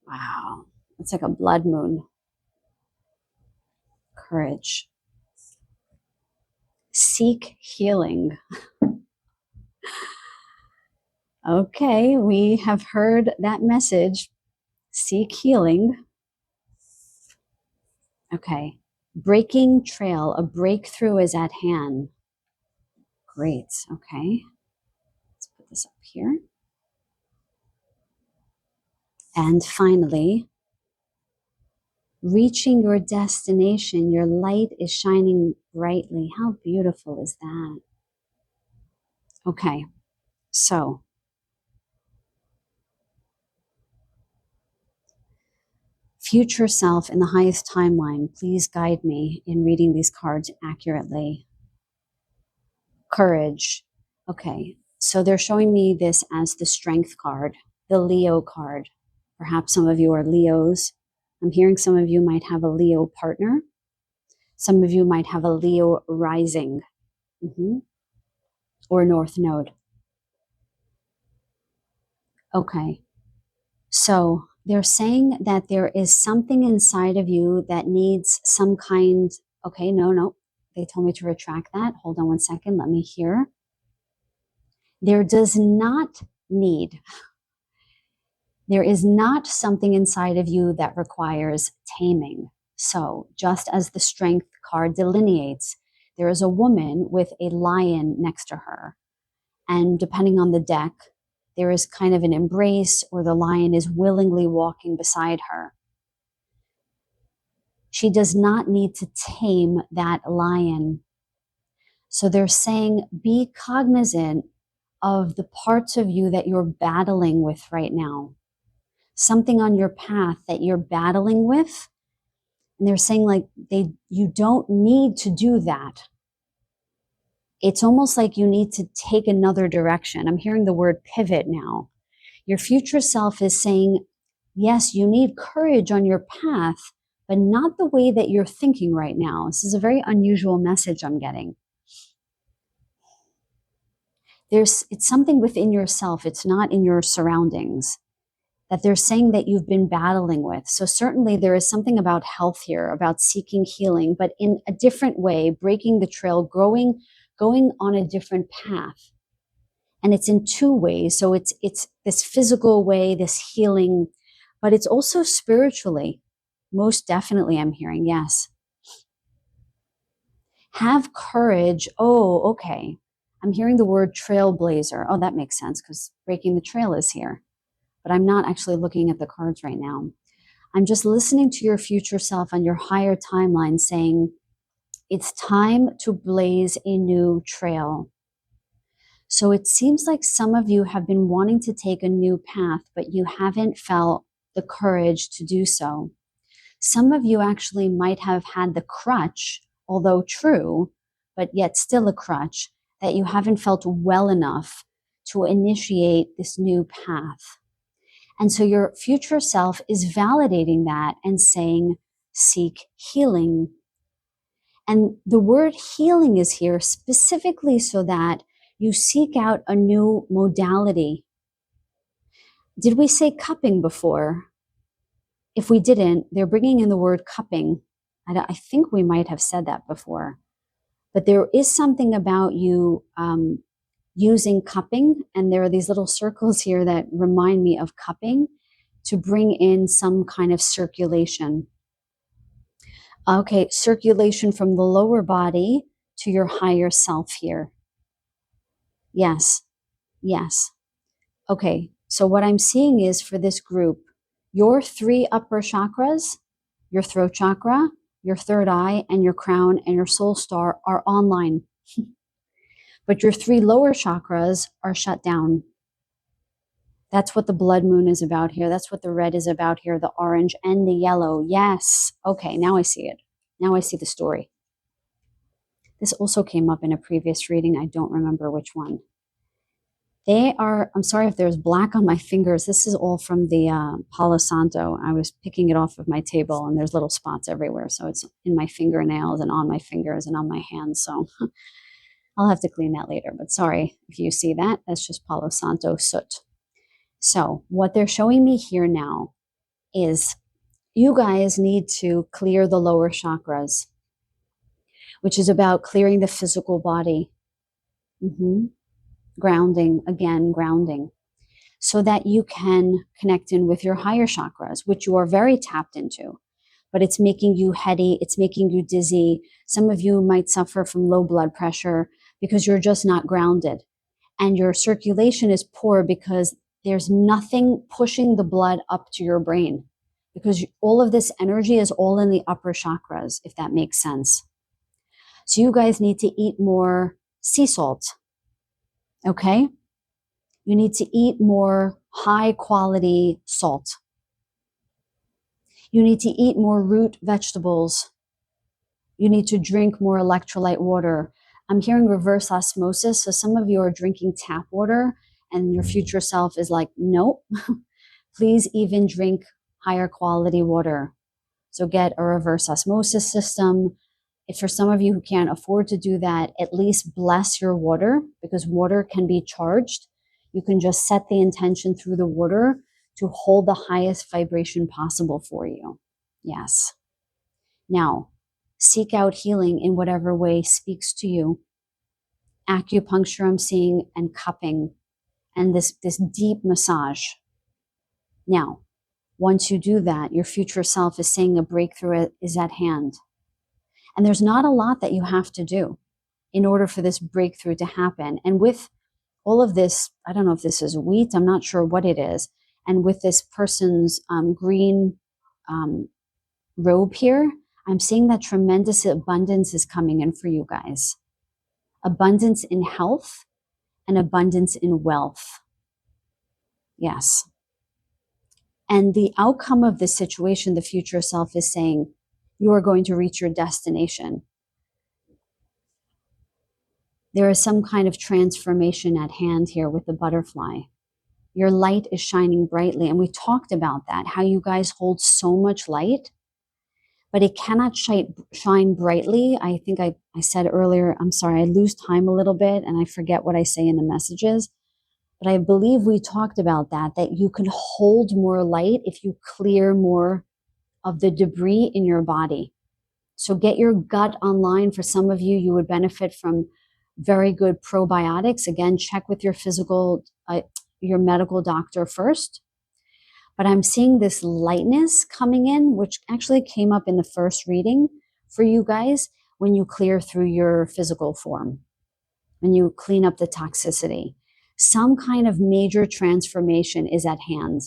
Wow. It's like a blood moon. Courage. Seek healing. Okay, we have heard that message. Seek healing. Okay. Breaking trail. A breakthrough is at hand. Great. Okay. Let's put this up here. And finally, reaching your destination. Your light is shining brightly. How beautiful is that? Okay. So, future self in the highest timeline, please guide me in reading these cards accurately. Courage. Okay, so they're showing me this as the Strength card, the Leo card. Perhaps some of you are Leos. I'm hearing some of you might have a Leo partner. Some of you might have a Leo rising, or North Node. Okay, so they're saying that there is something inside of you that needs some kind, okay, no, they told me to retract that. Hold on one second, let me hear. There is not something inside of you that requires taming. So just as the Strength card delineates, there is a woman with a lion next to her. And depending on the deck, there is kind of an embrace, or the lion is willingly walking beside her. She does not need to tame that lion. So they're saying, be cognizant of the parts of you that you're battling with right now. Something on your path that you're battling with. And they're saying like you don't need to do that. It's almost like you need to take another direction. I'm hearing the word pivot now. Your future self is saying, yes, you need courage on your path, but not the way that you're thinking right now. This is a very unusual message I'm getting. It's something within yourself. It's not in your surroundings that they're saying that you've been battling with. So certainly there is something about health here, about seeking healing, but in a different way, breaking the trail, going on a different path. And it's in two ways. So it's this physical way, this healing, but it's also spiritually. Most definitely, I'm hearing, yes. Have courage. Oh, okay. I'm hearing the word trailblazer. Oh, that makes sense because breaking the trail is here. But I'm not actually looking at the cards right now. I'm just listening to your future self on your higher timeline saying, it's time to blaze a new trail. So it seems like some of you have been wanting to take a new path, but you haven't felt the courage to do so. Some of you actually might have had the crutch, although true, but yet still a crutch, that you haven't felt well enough to initiate this new path. And so your future self is validating that and saying, seek healing. And the word healing is here specifically so that you seek out a new modality. Did we say cupping before? If we didn't, they're bringing in the word cupping. I think we might have said that before. But there is something about you using cupping, and there are these little circles here that remind me of cupping to bring in some kind of circulation. Okay, circulation from the lower body to your higher self here. Yes, yes. Okay, so what I'm seeing is for this group, your 3 upper chakras, your throat chakra, your third eye, and your crown and your soul star are online. But your 3 lower chakras are shut down. That's what the blood moon is about here. That's what the red is about here, the orange and the yellow. Yes. Okay, now I see it. Now I see the story. This also came up in a previous reading. I don't remember which one. I'm sorry if there's black on my fingers. This is all from the Palo Santo. I was picking it off of my table and there's little spots everywhere. So it's in my fingernails and on my fingers and on my hands. So I'll have to clean that later. But sorry if you see that. That's just Palo Santo soot. So what they're showing me here now is you guys need to clear the lower chakras, which is about clearing the physical body. Grounding, again, grounding, so that you can connect in with your higher chakras, which you are very tapped into, but it's making you heady, it's making you dizzy. Some of you might suffer from low blood pressure because you're just not grounded. And your circulation is poor because there's nothing pushing the blood up to your brain, because all of this energy is all in the upper chakras, if that makes sense. So you guys need to eat more sea salt. Okay? You need to eat more high quality salt. You need to eat more root vegetables. You need to drink more electrolyte water. I'm hearing reverse osmosis. So some of you are drinking tap water and your future self is like, nope, please even drink higher quality water. So get a reverse osmosis system. If for some of you who can't afford to do that, at least bless your water, because water can be charged. You can just set the intention through the water to hold the highest vibration possible for you. Yes. Now, seek out healing in whatever way speaks to you. Acupuncture I'm seeing, and cupping, and this deep massage. Now, once you do that, your future self is saying a breakthrough is at hand. And there's not a lot that you have to do in order for this breakthrough to happen. And with all of this, I don't know if this is wheat, I'm not sure what it is. And with this person's green robe here, I'm seeing that tremendous abundance is coming in for you guys. Abundance in health and abundance in wealth. Yes. And the outcome of this situation, the future self is saying, you are going to reach your destination. There is some kind of transformation at hand here with the butterfly. Your light is shining brightly. And we talked about that, how you guys hold so much light, but it cannot shine brightly. I think I said earlier, I'm sorry, I lose time a little bit and I forget what I say in the messages. But I believe we talked about that you can hold more light if you clear more of the debris in your body. So get your gut online. For some of you, you would benefit from very good probiotics. Again, check with your your medical doctor first. But I'm seeing this lightness coming in, which actually came up in the first reading for you guys when you clear through your physical form, when you clean up the toxicity. Some kind of major transformation is at hand.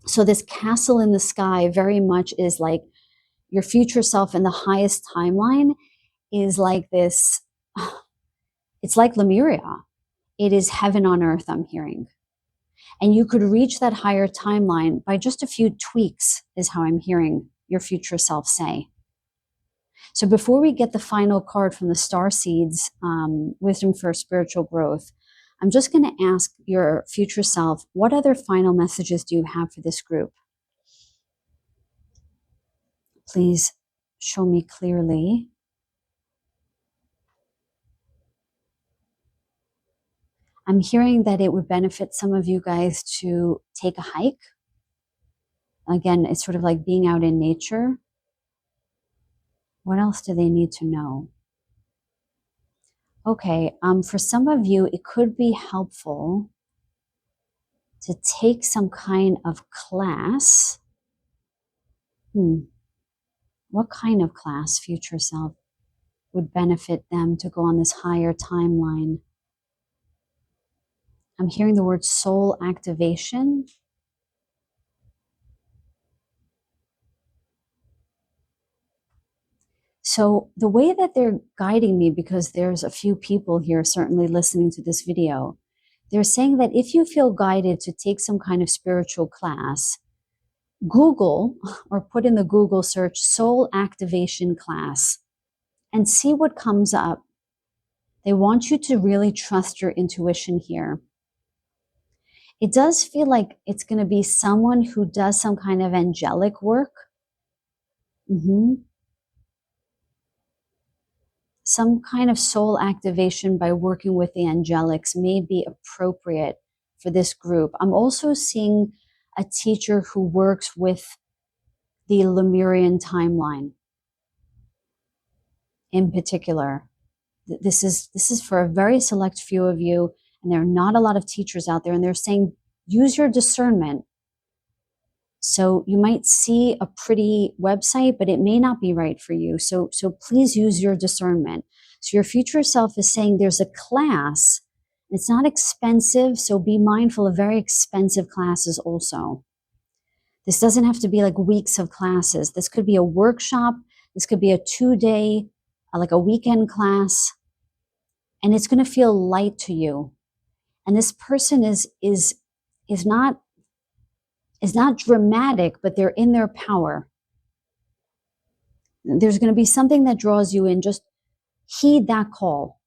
So this castle in the sky very much is like your future self in the highest timeline is like this. It's like Lemuria. It is heaven on earth, I'm hearing. And you could reach that higher timeline by just a few tweaks, is how I'm hearing your future self say. So before we get the final card from the Star Seeds, Wisdom for Spiritual Growth, I'm just going to ask your future self, what other final messages do you have for this group? Please show me clearly. I'm hearing that it would benefit some of you guys to take a hike. Again, it's sort of like being out in nature. What else do they need to know? Okay, for some of you, it could be helpful to take some kind of class. What kind of class, future self, would benefit them to go on this higher timeline? I'm hearing the word soul activation. So the way that they're guiding me, because there's a few people here certainly listening to this video, they're saying that if you feel guided to take some kind of spiritual class, Google or put in the Google search soul activation class and see what comes up. They want you to really trust your intuition here. It does feel like it's going to be someone who does some kind of angelic work. Some kind of soul activation by working with the angelics may be appropriate for this group. I'm also seeing a teacher who works with the Lemurian timeline in particular. This is for a very select few of you, and there are not a lot of teachers out there, and they're saying use your discernment. So you might see a pretty website, but it may not be right for you. So please use your discernment. So your future self is saying there's a class. It's not expensive, so be mindful of very expensive classes also. This doesn't have to be like weeks of classes. This could be a workshop. This could be a 2-day, like a weekend class. And it's going to feel light to you. And this person is not dramatic, but they're in their power. There's going to be something that draws you in. Just heed that call,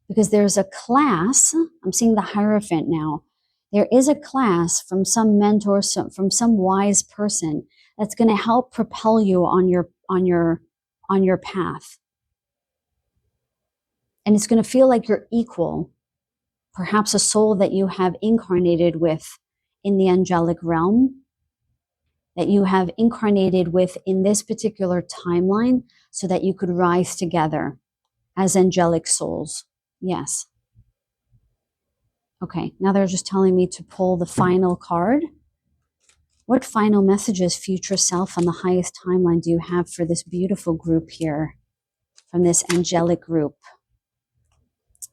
because there's a class. I'm seeing the Hierophant now. There is a class from some mentor, from some wise person that's going to help propel you on your path. And it's going to feel like you're equal, perhaps a soul that you have incarnated with in the angelic realm, that you have incarnated with in this particular timeline, so that you could rise together as angelic souls. Yes. Okay, now they're just telling me to pull the final card. What final messages, future self on the highest timeline, do you have for this beautiful group here, from this angelic group?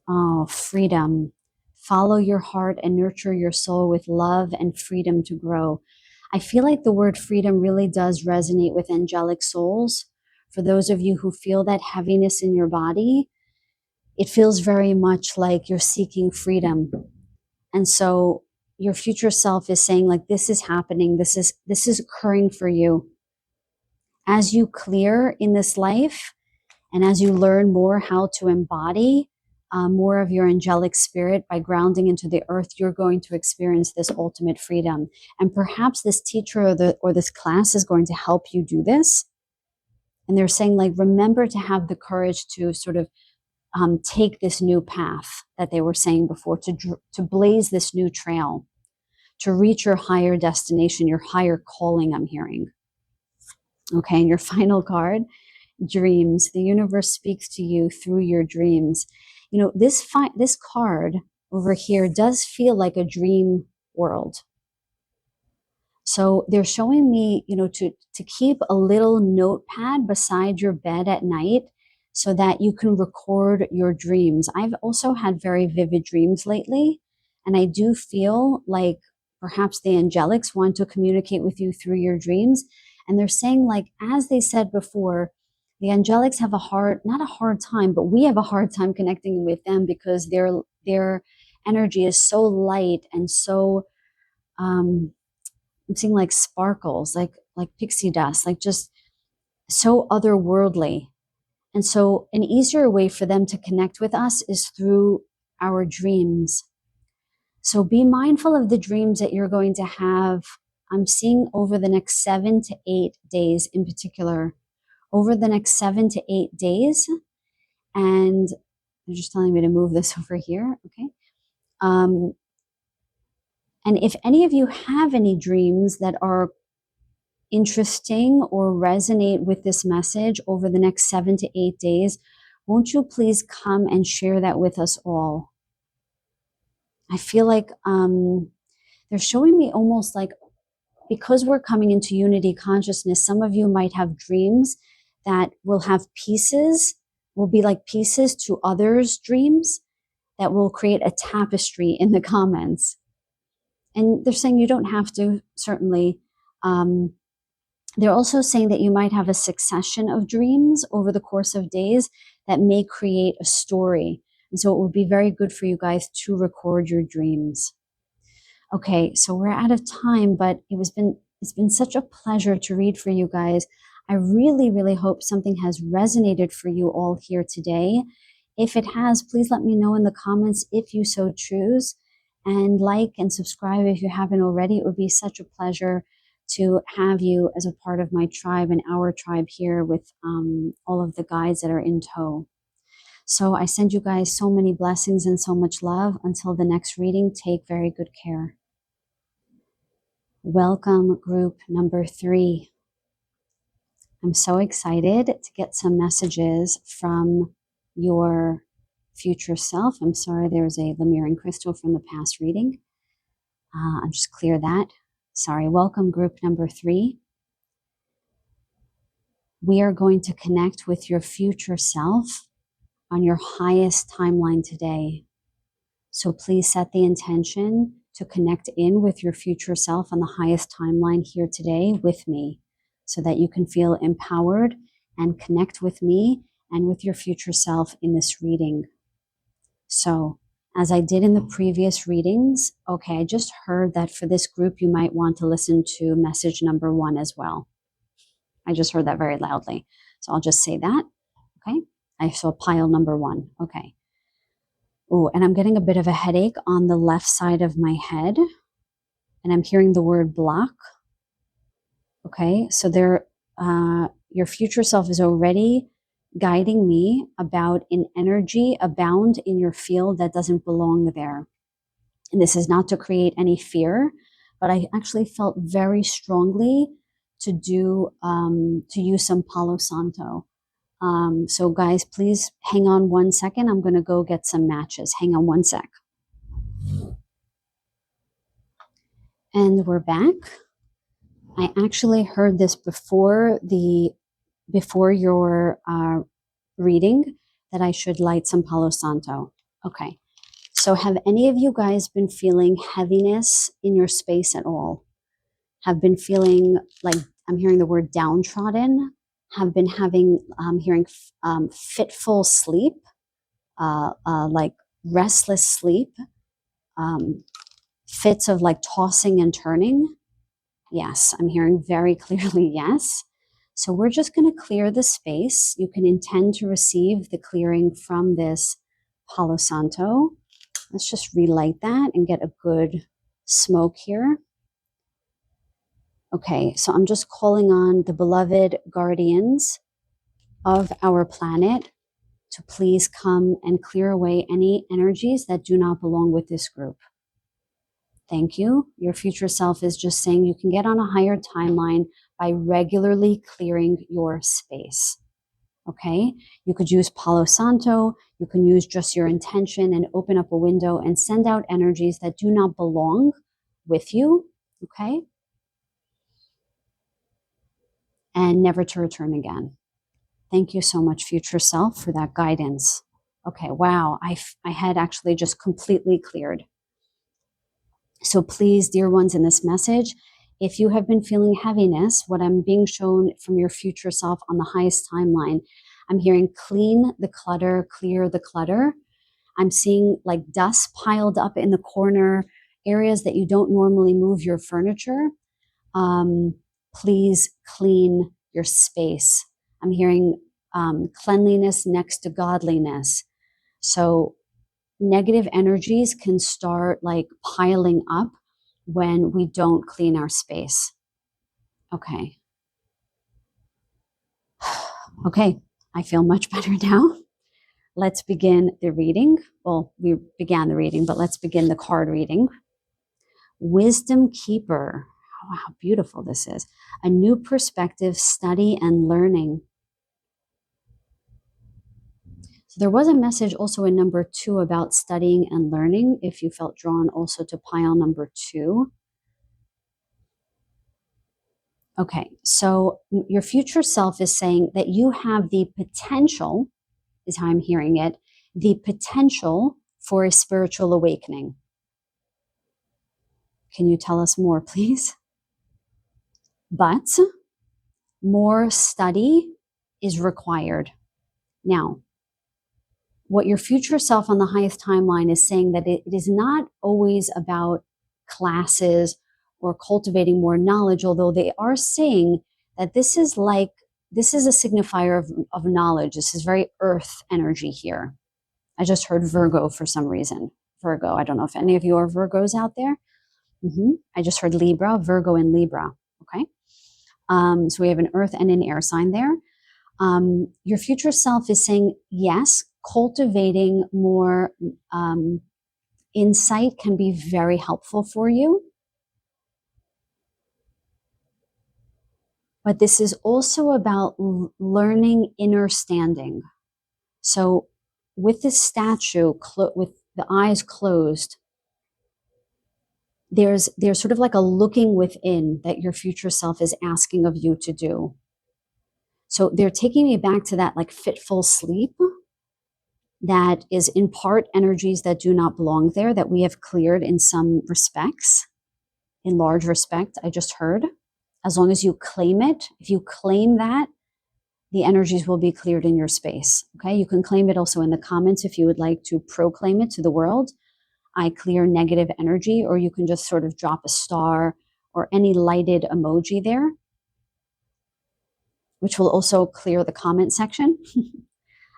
Oh, freedom. Follow your heart and nurture your soul with love and freedom to grow. I feel like the word freedom really does resonate with angelic souls. For those of you who feel that heaviness in your body, it feels very much like you're seeking freedom. And so your future self is saying, like, this is happening, this is occurring for you. As you clear in this life, and as you learn more how to embody more of your angelic spirit by grounding into the earth, you're going to experience this ultimate freedom. And perhaps this teacher or this class is going to help you do this. And they're saying, like, remember to have the courage to sort of take this new path that they were saying before, to blaze this new trail, to reach your higher destination, your higher calling, I'm hearing. Okay, and your final card, dreams. The universe speaks to you through your dreams. You know, this card over here does feel like a dream world. So they're showing me, you know, to keep a little notepad beside your bed at night so that you can record your dreams. I've also had very vivid dreams lately, and I do feel like perhaps the angelics want to communicate with you through your dreams. And they're saying, like, as they said before, the angelics have not a hard time, but we have a hard time connecting with them because their energy is so light and so I'm seeing like sparkles, like pixie dust, like just so otherworldly. And so an easier way for them to connect with us is through our dreams. So be mindful of the dreams that you're going to have. I'm seeing over the next 7 to 8 days in particular, over the next 7 to 8 days. And they're just telling me to move this over here. Okay. And if any of you have any dreams that are interesting or resonate with this message over the next 7 to 8 days, won't you please come and share that with us all? I feel like they're showing me almost like, because we're coming into unity consciousness, some of you might have dreams that will have pieces, will be like pieces to others' dreams that will create a tapestry in the comments. And they're saying you don't have to, certainly. They're also saying that you might have a succession of dreams over the course of days that may create a story. And so it would be very good for you guys to record your dreams. Okay, so we're out of time, but it's been such a pleasure to read for you guys. I really, really hope something has resonated for you all here today. If it has, please let me know in the comments if you so choose. And like and subscribe if you haven't already. It would be such a pleasure to have you as a part of my tribe and our tribe here with all of the guides that are in tow. So I send you guys so many blessings and so much love. Until the next reading, take very good care. Welcome, group number 3. I'm so excited to get some messages from your future self. I'm sorry, there's a Lemurian crystal from the past reading. I'll just clear that. Sorry, welcome, group number 3. We are going to connect with your future self on your highest timeline today. So please set the intention to connect in with your future self on the highest timeline here today with me so that you can feel empowered and connect with me and with your future self in this reading. So, as I did in the previous readings, okay, I just heard that for this group, you might want to listen to message number 1 as well. I just heard that very loudly. So I'll just say that, okay? I saw pile number 1, okay. Oh, and I'm getting a bit of a headache on the left side of my head, and I'm hearing the word block. Okay, so your future self is already guiding me about an energy abound in your field that doesn't belong there. And this is not to create any fear, but I actually felt very strongly to use some Palo Santo. So guys, please hang on 1 second. I'm going to go get some matches. Hang on 1 sec. And we're back. I actually heard this before your reading that I should light some Palo Santo. Okay. So have any of you guys been feeling heaviness in your space at all? Have been feeling like, I'm hearing the word downtrodden, have been having, hearing fitful sleep, like restless sleep, fits of like tossing and turning? Yes, I'm hearing very clearly yes. So we're just going to clear the space. You can intend to receive the clearing from this Palo Santo. Let's just relight that and get a good smoke here. Okay, so I'm just calling on the beloved guardians of our planet to please come and clear away any energies that do not belong with this group. Thank you. Your future self is just saying you can get on a higher timeline by regularly clearing your space. Okay? You could use Palo Santo. You can use just your intention and open up a window and send out energies that do not belong with you. Okay? And never to return again. Thank you so much, future self, for that guidance. Okay, wow. I had actually just completely cleared. So please, dear ones, in this message, if you have been feeling heaviness, what I'm being shown from your future self on the highest timeline, I'm hearing clean the clutter, clear the clutter. I'm seeing like dust piled up in the corner, areas that you don't normally move your furniture. Please clean your space. I'm hearing cleanliness next to godliness. So negative energies can start like piling up when we don't clean our space. Okay. Okay, I feel much better now. Let's begin the reading. Well, we began the reading, but let's begin the card reading. Wisdom Keeper. Oh, how beautiful this is. A new perspective, study, and learning. So there was a message also in number 2 about studying and learning, if you felt drawn also to pile number 2. Okay, so your future self is saying that you have the potential, is how I'm hearing it, the potential for a spiritual awakening. Can you tell us more, please? But more study is required. Now, what your future self on the highest timeline is saying that it is not always about classes or cultivating more knowledge, although they are saying that this is a signifier of knowledge. This is very earth energy here. I just heard Virgo for some reason. Virgo. I don't know if any of you are Virgos out there. I just heard Libra, Virgo and Libra. Okay. So we have an earth and an air sign there. Your future self is saying, yes, cultivating more insight can be very helpful for you. But this is also about learning inner standing. So with this statue, with the eyes closed, there's sort of like a looking within that your future self is asking of you to do. So they're taking me back to that like fitful sleep that is in part energies that do not belong there, that we have cleared in some respects, in large respect, I just heard. As long as you claim it, if you claim that, the energies will be cleared in your space. Okay, you can claim it also in the comments if you would like to proclaim it to the world. I clear negative energy, or you can just sort of drop a star or any lighted emoji there, which will also clear the comment section.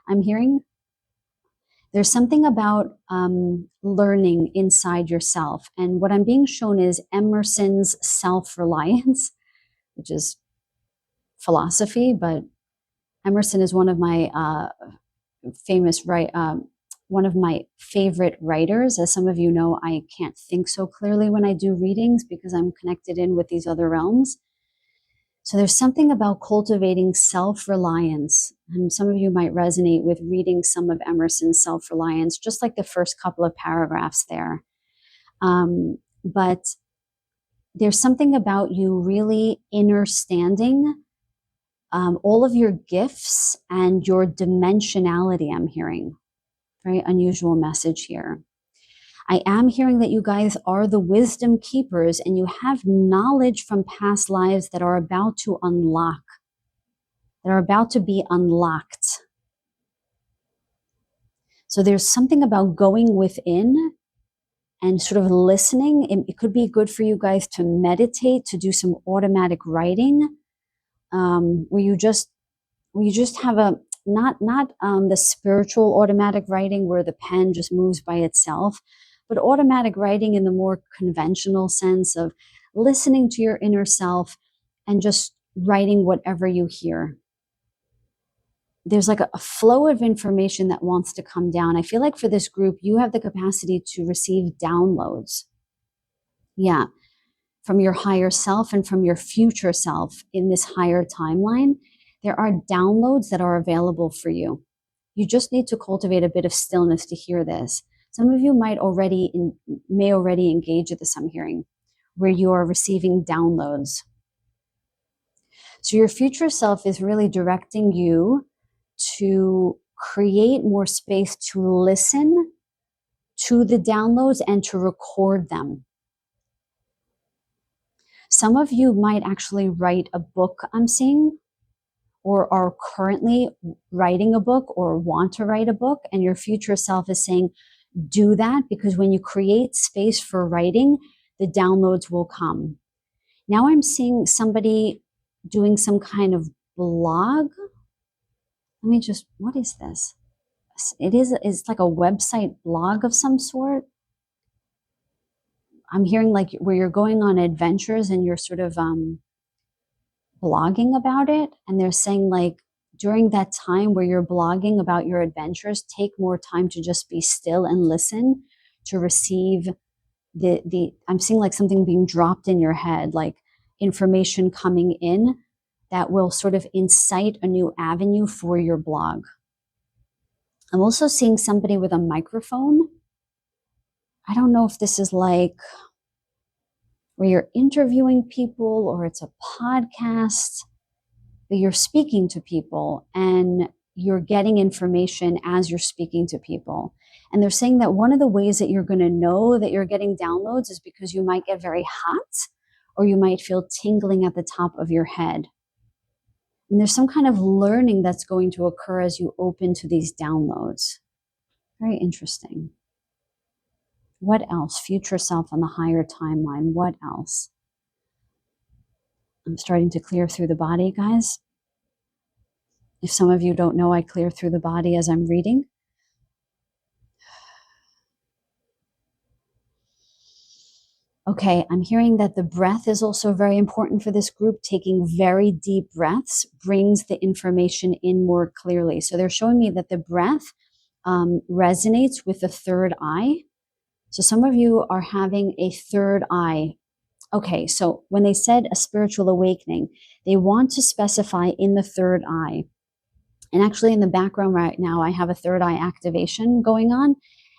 I'm hearing there's something about learning inside yourself. And what I'm being shown is Emerson's self-reliance, which is philosophy, but Emerson is one of my one of my favorite writers. As some of you know, I can't think so clearly when I do readings because I'm connected in with these other realms. So there's something about cultivating self-reliance. And some of you might resonate with reading some of Emerson's self-reliance, just like the first couple of paragraphs there. But there's something about you really understanding all of your gifts and your dimensionality, I'm hearing. Very unusual message here. I am hearing that you guys are the wisdom keepers and you have knowledge from past lives that are about to unlock, that are about to be unlocked. So there's something about going within and sort of listening. It could be good for you guys to meditate, to do some automatic writing, where you just have a not the spiritual automatic writing where the pen just moves by itself, but automatic writing in the more conventional sense of listening to your inner self and just writing whatever you hear. There's like a flow of information that wants to come down. I feel like for this group, you have the capacity to receive downloads. Yeah, from your higher self and from your future self in this higher timeline. There are downloads that are available for you. You just need to cultivate a bit of stillness to hear this. Some of you may already engage with this I'm hearing, where you are receiving downloads. So your future self is really directing you to create more space to listen to the downloads and to record them. Some of you might actually write a book, I'm seeing, or are currently writing a book or want to write a book, and your future self is saying, do that, because when you create space for writing, the downloads will come. Now I'm seeing somebody doing some kind of blog. What is this? It's like a website blog of some sort. I'm hearing like where you're going on adventures and you're sort of blogging about it. And they're saying like during that time where you're blogging about your adventures, take more time to just be still and listen to receive I'm seeing like something being dropped in your head, like information coming in that will sort of incite a new avenue for your blog. I'm also seeing somebody with a microphone. I don't know if this is like where you're interviewing people or it's a podcast, but you're speaking to people and you're getting information as you're speaking to people. And they're saying that one of the ways that you're going to know that you're getting downloads is because you might get very hot or you might feel tingling at the top of your head. And there's some kind of learning that's going to occur as you open to these downloads. Very interesting. What else? Future self on the higher timeline. What else? I'm starting to clear through the body, guys. If some of you don't know, I clear through the body as I'm reading. Okay, I'm hearing that the breath is also very important for this group. Taking very deep breaths brings the information in more clearly. So they're showing me that the breath resonates with the third eye. So some of you are having a third eye. Okay, so when they said a spiritual awakening, they want to specify in the third eye. And actually in the background right now, I have a third eye activation going on,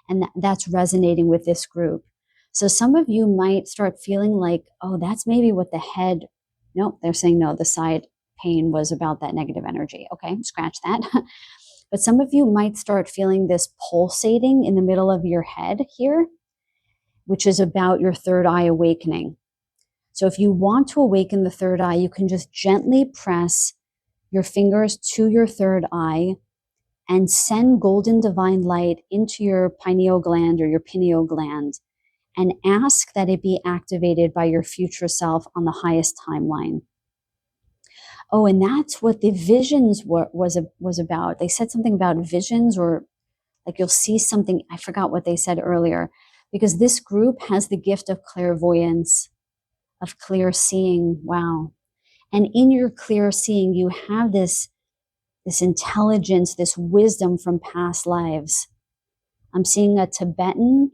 and that's resonating with this group. So some of you might start feeling like, oh, that's maybe what the head, no, they're saying no, the side pain was about that negative energy. Okay, scratch that. But some of you might start feeling this pulsating in the middle of your head here, which is about your third eye awakening. So if you want to awaken the third eye, you can just gently press your fingers to your third eye and send golden divine light into your pineal gland or your pineal gland and ask that it be activated by your future self on the highest timeline. Oh, and that's what the visions was about. They said something about visions, or like you'll see something. I forgot what they said earlier, because this group has the gift of clairvoyance, of clear seeing. Wow. And in your clear seeing, you have this intelligence, this wisdom from past lives. I'm seeing a Tibetan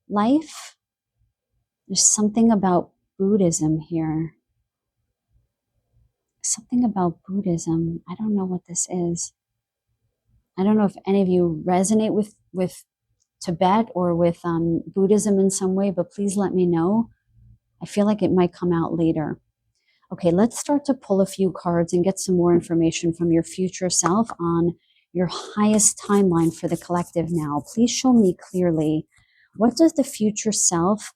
life. There's something about Buddhism here. Something about Buddhism. I don't know what this is. I don't know if any of you resonate with Tibet or with Buddhism in some way, but please let me know. I feel like it might come out later. Okay, let's start to pull a few cards and get some more information from your future self on your highest timeline for the collective now. Please show me clearly, what does the future self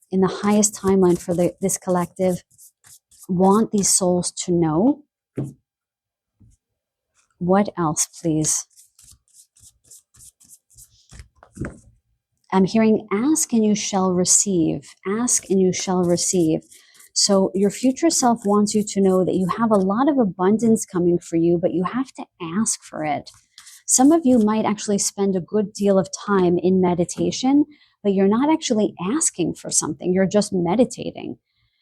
in the highest timeline for this collective want these souls to know? What else, please? I'm hearing ask and you shall receive. Ask and you shall receive. So your future self wants you to know that you have a lot of abundance coming for you, but you have to ask for it. Some of you might actually spend a good deal of time in meditation, but you're not actually asking for something. You're just meditating.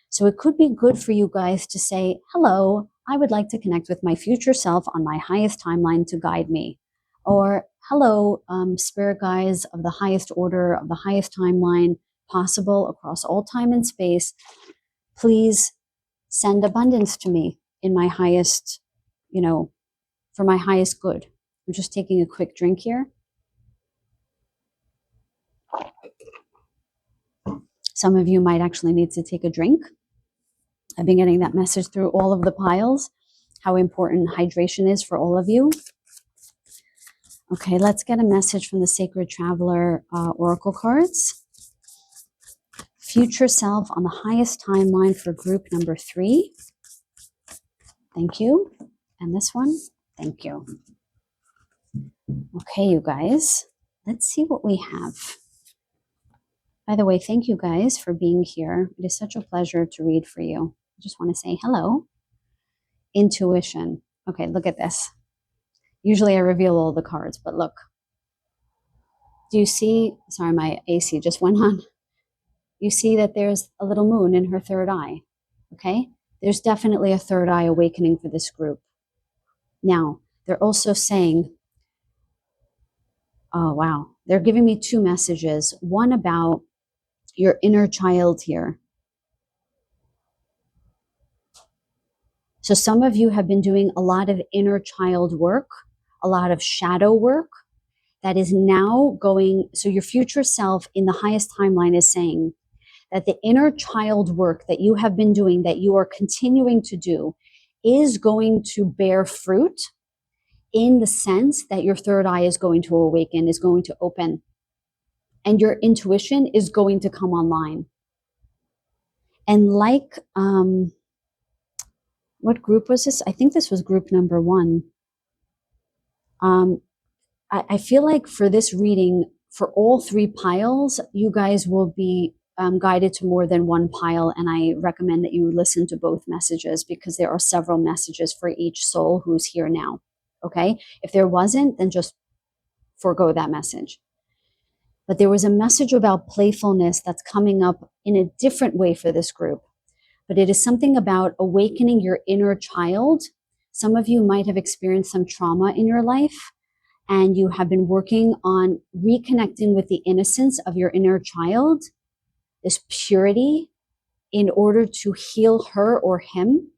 So it could be good for you guys to say, hello, I would like to connect with my future self on my highest timeline to guide me. Or, hello, spirit guides of the highest order, of the highest timeline possible across all time and space. Please send abundance to me in my highest, for my highest good. I'm just taking a quick drink here. Some of you might actually need to take a drink. I've been getting that message through all of the piles, how important hydration is for all of you. Okay, let's get a message from the Sacred Traveler Oracle cards. Future self on the highest timeline for group number 3. Thank you. And this one, thank you. Okay, you guys, let's see what we have. By the way, thank you guys for being here. It is such a pleasure to read for you. I just want to say hello. Intuition. Okay, look at this. Usually I reveal all the cards, but look. Do you see, sorry, my AC just went on. You see that there's a little moon in her third eye, okay? There's definitely a third eye awakening for this group. Now, they're also saying, oh, wow. They're giving me 2 messages. One about your inner child here. So some of you have been doing a lot of inner child work, a lot of shadow work that is now going, so your future self in the highest timeline is saying that the inner child work that you have been doing, that you are continuing to do, is going to bear fruit in the sense that your third eye is going to awaken, is going to open, and your intuition is going to come online. And like, what group was this? I think this was group number 1. I feel like for this reading, for all 3 piles, you guys will be guided to more than 1 pile, and I recommend that you listen to both messages because there are several messages for each soul who's here now, okay? If there wasn't, then just forego that message. But there was a message about playfulness that's coming up in a different way for this group. But it is something about awakening your inner child. Some of you might have experienced some trauma in your life, and you have been working on reconnecting with the innocence of your inner child, this purity, in order to heal her or him.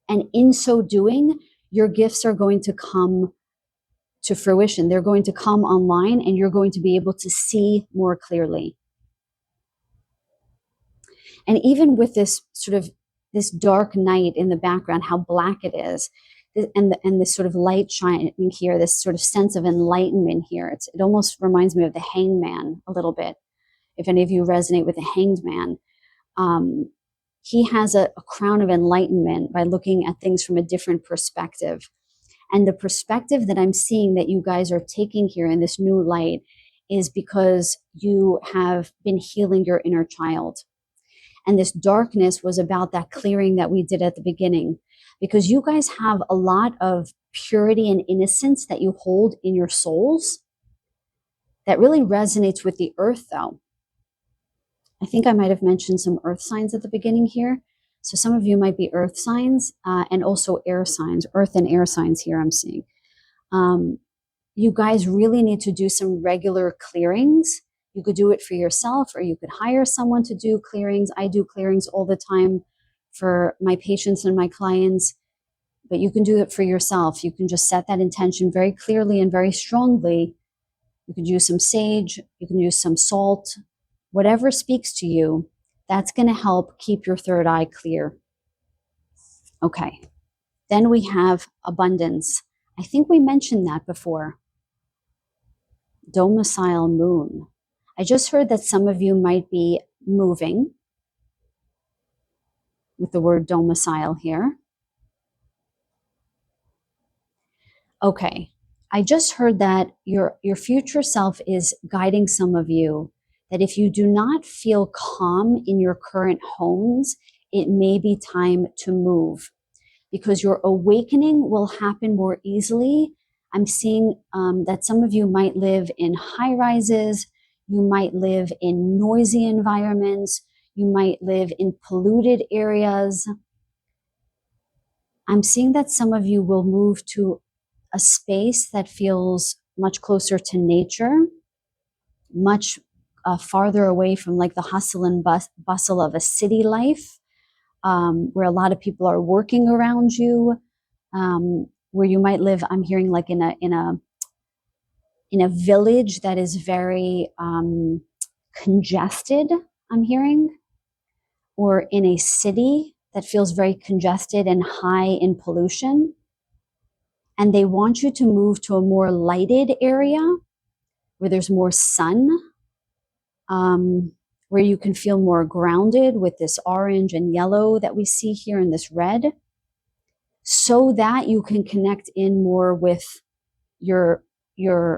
And in so doing, your gifts are going to come to fruition. They're going to come online, and you're going to be able to see more clearly. And even with this sort of this dark night in the background, how black it is, and this sort of light shining here, this sort of sense of enlightenment here. It almost reminds me of the Hanged Man a little bit. If any of you resonate with the Hanged Man, he has a crown of enlightenment by looking at things from a different perspective. And the perspective that I'm seeing that you guys are taking here in this new light is because you have been healing your inner child. And this darkness was about that clearing that we did at the beginning, because you guys have a lot of purity and innocence that you hold in your souls that really resonates with the earth, though. I think I might have mentioned some earth signs at the beginning here. So some of you might be earth signs and also air signs, earth and air signs here I'm seeing. You guys really need to do some regular clearings. You could do it for yourself, or you could hire someone to do clearings. I do clearings all the time for my patients and my clients, but you can do it for yourself. You can just set that intention very clearly and very strongly. You could use some sage, you can use some salt, whatever speaks to you. That's going to help keep your third eye clear. Okay. Then we have abundance. I think we mentioned that before. Domicile moon. I just heard that some of you might be moving with the word domicile here. Okay. I just heard that your future self is guiding some of you that if you do not feel calm in your current homes, it may be time to move because your awakening will happen more easily. I'm seeing that some of you might live in high rises, you might live in noisy environments, you might live in polluted areas. I'm seeing that some of you will move to a space that feels much closer to nature, much farther away from like the hustle and bustle of a city life, where a lot of people are working around you, where you might live. I'm hearing like in a village that is very congested. I'm hearing, or in a city that feels very congested and high in pollution. And they want you to move to a more lighted area where there's more sun, where you can feel more grounded with this orange and yellow that we see here in this red, so that you can connect in more with your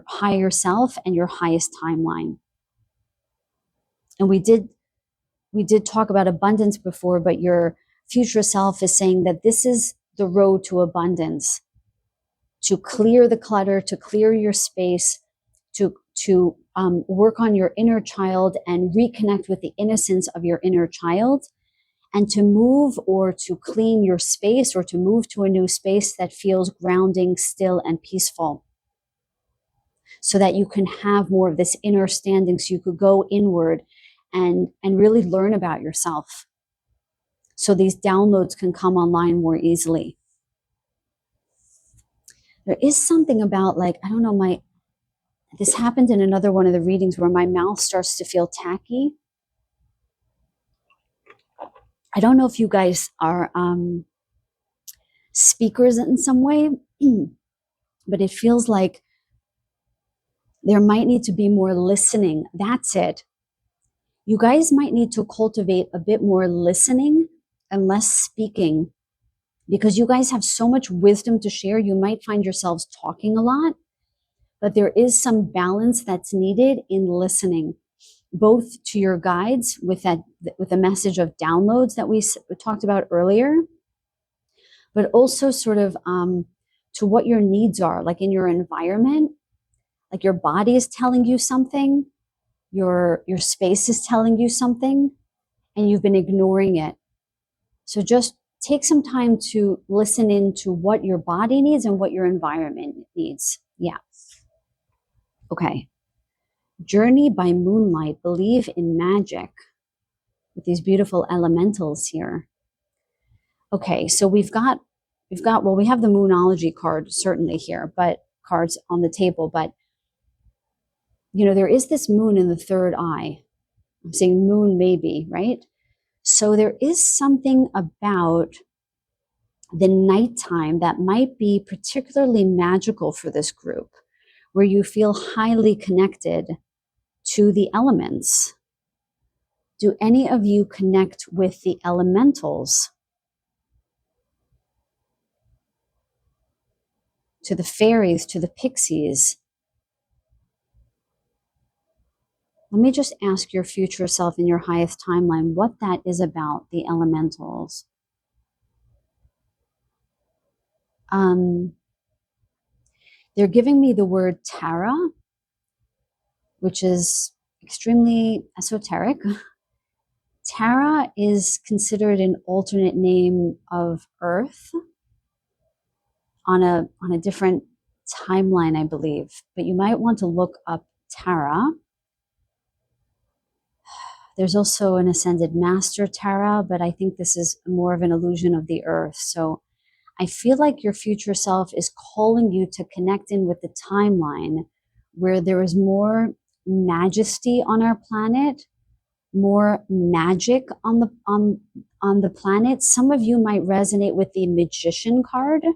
higher self and your highest timeline. And we did talk about abundance before, but your future self is saying that this is the road to abundance, to clear the clutter, to clear your space, to work on your inner child and reconnect with the innocence of your inner child, and to move or to clean your space or to move to a new space that feels grounding, still, and peaceful, so that you can have more of this inner standing, so you could go inward and really learn about yourself, so these downloads can come online more easily. There is something about, like, I don't know, this happened in another one of the readings where my mouth starts to feel tacky. I don't know if you guys are speakers in some way, but it feels like there might need to be more listening. That's it. You guys might need to cultivate a bit more listening and less speaking, because you guys have so much wisdom to share. You might find yourselves talking a lot, but there is some balance that's needed in listening, both to your guides with the message of downloads that we talked about earlier, but also sort of to what your needs are, like in your environment. Like your body is telling you something, your space is telling you something, and you've been ignoring it. So just take some time to listen into what your body needs and what your environment needs. Yeah. Okay. Journey by moonlight, believe in magic, with these beautiful elementals here. Okay, so we have the Moonology card certainly here, but cards on the table, but there is this moon in the third eye. I'm saying moon maybe, right? So there is something about the nighttime that might be particularly magical for this group, where you feel highly connected to the elements. Do any of you connect with the elementals? To the fairies, to the pixies? Let me just ask your future self in your highest timeline what that is about, the elementals. They're giving me the word Tara, which is extremely esoteric. Tara is considered an alternate name of Earth on a different timeline, I believe. But you might want to look up Tara. There's also an Ascended Master Tara, but I think this is more of an illusion of the Earth. So I feel like your future self is calling you to connect in with the timeline where there is more majesty on our planet, more magic on the planet. Some of you might resonate with the Magician card.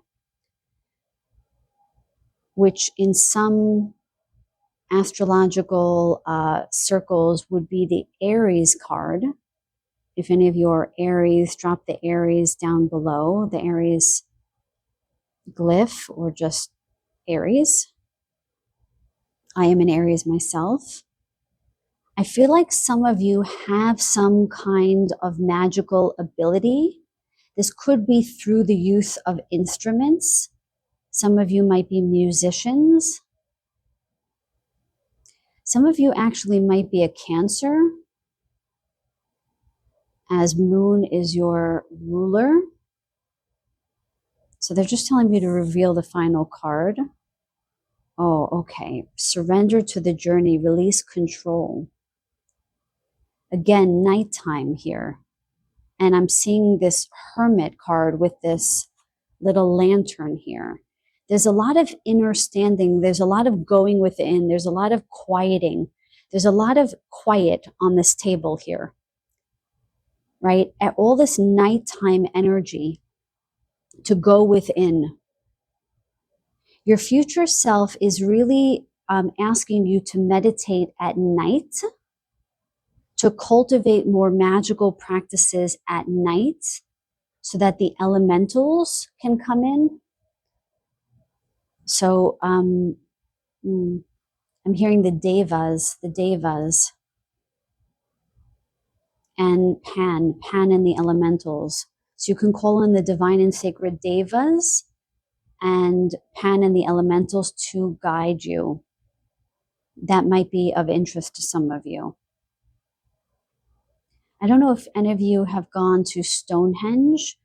which in some astrological circles would be the Aries card. If any of you are Aries, drop the Aries down below, the Aries glyph, or just Aries. I am an Aries myself. I feel like some of you have some kind of magical ability. This could be through the use of instruments. Some of you might be musicians. Some of you actually might be a Cancer, as Moon is your ruler. So they're just telling me to reveal the final card. Oh, okay. Surrender to the journey, release control. Again, nighttime here. And I'm seeing this Hermit card with this little lantern here. There's a lot of inner standing. There's a lot of going within. There's a lot of quieting. There's a lot of quiet on this table here, right? At all this nighttime energy to go within. Your future self is really asking you to meditate at night, to cultivate more magical practices at night so that the elementals can come in. So I'm hearing the devas, and Pan and the elementals. So you can call in the divine and sacred devas and Pan and the elementals to guide you. That might be of interest to some of you. I don't know if any of you have gone to Stonehenge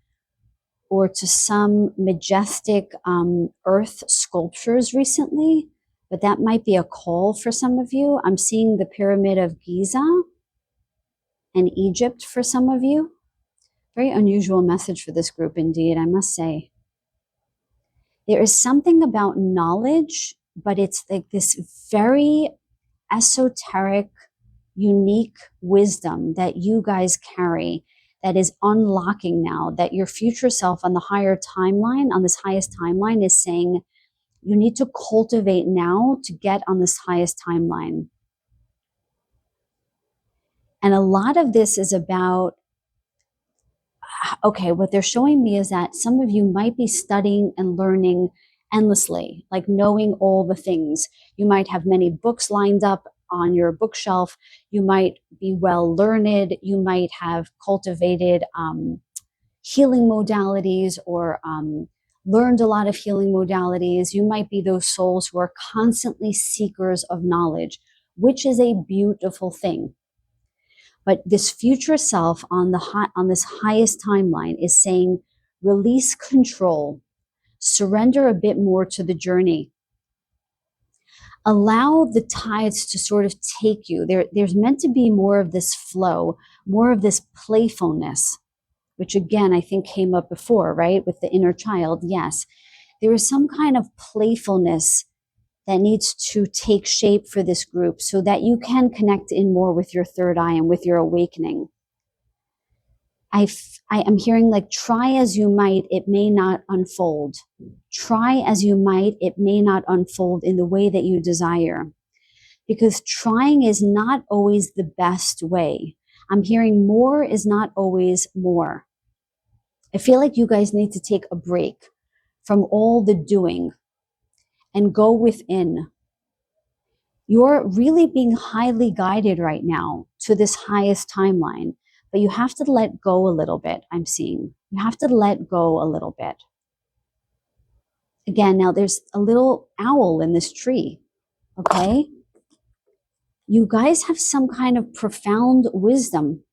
or to some majestic earth sculptures recently, but that might be a call for some of you. I'm seeing the Pyramid of Giza and Egypt for some of you. Very unusual message for this group indeed, I must say. There is something about knowledge, but it's like this very esoteric, unique wisdom that you guys carry that is unlocking now, that your future self on the higher timeline, on this highest timeline, is saying you need to cultivate now to get on this highest timeline. And a lot of this is about, okay, what they're showing me is that some of you might be studying and learning endlessly, like knowing all the things. You might have many books lined up on your bookshelf. You might be well learned. You might have cultivated healing modalities or learned a lot of healing modalities. You might be those souls who are constantly seekers of knowledge, which is a beautiful thing. But this future self on this highest timeline is saying, release control, surrender a bit more to the journey. Allow the tides to sort of take you. There's meant to be more of this flow, more of this playfulness, which again, I think came up before, right? With the inner child. Yes, there is some kind of playfulness that needs to take shape for this group so that you can connect in more with your third eye and with your awakening. I am hearing like, try as you might, it may not unfold. Try as you might, it may not unfold in the way that you desire. Because trying is not always the best way. I'm hearing more is not always more. I feel like you guys need to take a break from all the doing and go within. You're really being highly guided right now to this highest timeline, but you have to let go a little bit, I'm seeing. You have to let go a little bit. Again, now there's a little owl in this tree, okay? You guys have some kind of profound wisdom.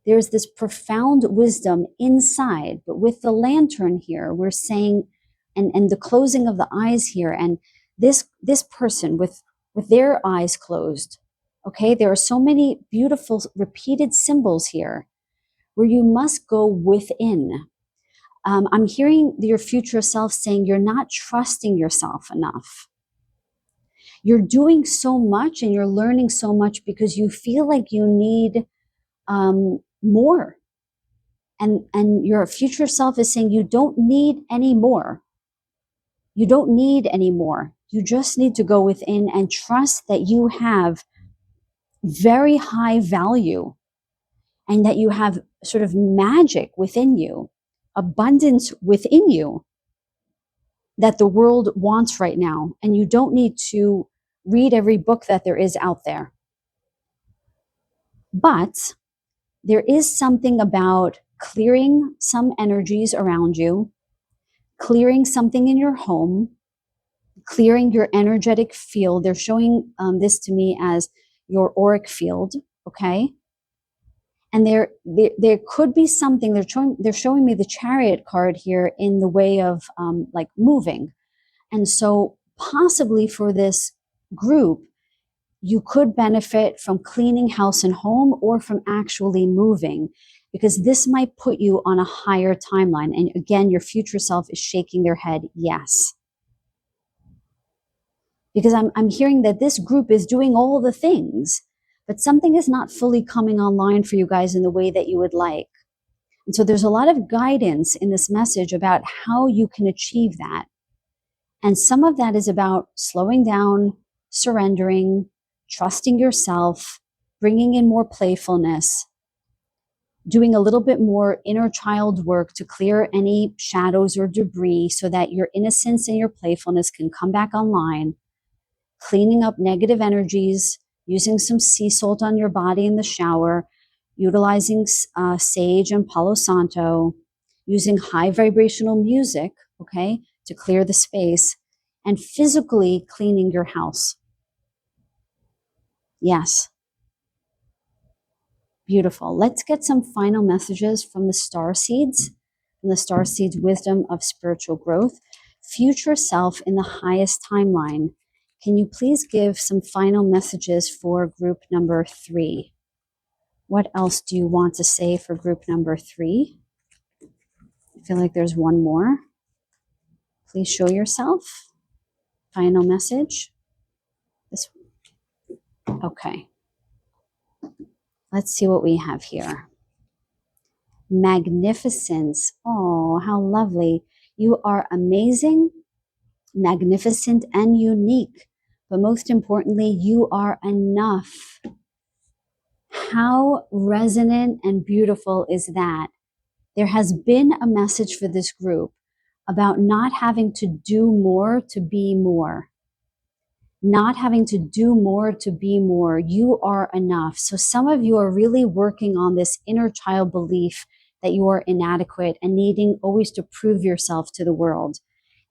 There's this profound wisdom inside, but with the lantern here, we're saying, and the closing of the eyes here, and this person with their eyes closed, okay? There are so many beautiful repeated symbols here where you must go within. I'm hearing your future self saying you're not trusting yourself enough. You're doing so much and you're learning so much because you feel like you need more. And your future self is saying you don't need any more. You don't need any more. You just need to go within and trust that you have very high value and that you have sort of magic within you, abundance within you that the world wants right now. And you don't need to read every book that there is out there. But there is something about clearing some energies around you, clearing something in your home, clearing your energetic field. They're showing this to me as your auric field, okay? And there could be something, they're showing me the Chariot card here in the way of like moving. And so possibly for this group, you could benefit from cleaning house and home or from actually moving, because this might put you on a higher timeline. And again, your future self is shaking their head, yes. Because I'm hearing that this group is doing all the things, but something is not fully coming online for you guys in the way that you would like. And so there's a lot of guidance in this message about how you can achieve that. And some of that is about slowing down, surrendering, trusting yourself, bringing in more playfulness, doing a little bit more inner child work to clear any shadows or debris so that your innocence and your playfulness can come back online, cleaning up negative energies, using some sea salt on your body in the shower, utilizing sage and Palo Santo, using high vibrational music, okay, to clear the space, and physically cleaning your house. Yes. Beautiful. Let's get some final messages from the star seeds, from the star seeds wisdom of spiritual growth. Future self in the highest timeline. Can you please give some final messages for group number 3? What else do you want to say for group number 3? I feel like there's one more. Please show yourself. Final message. This. Okay. Let's see what we have here. Magnificence. Oh, how lovely. You are amazing, magnificent, and unique. But most importantly, you are enough. How resonant and beautiful is that? There has been a message for this group about not having to do more to be more. Not having to do more to be more. You are enough. So some of you are really working on this inner child belief that you are inadequate and needing always to prove yourself to the world.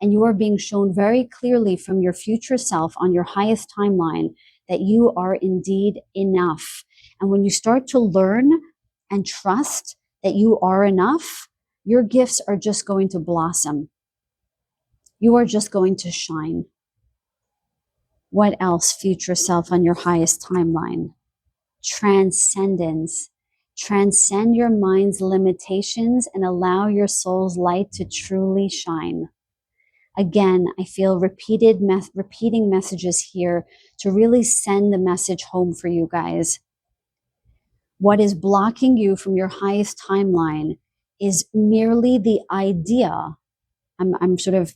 And you are being shown very clearly from your future self on your highest timeline that you are indeed enough. And when you start to learn and trust that you are enough, your gifts are just going to blossom. You are just going to shine. What else, future self on your highest timeline? Transcendence. Transcend your mind's limitations and allow your soul's light to truly shine. Again, I feel repeating messages here to really send the message home for you guys. What is blocking you from your highest timeline is merely the idea. I'm sort of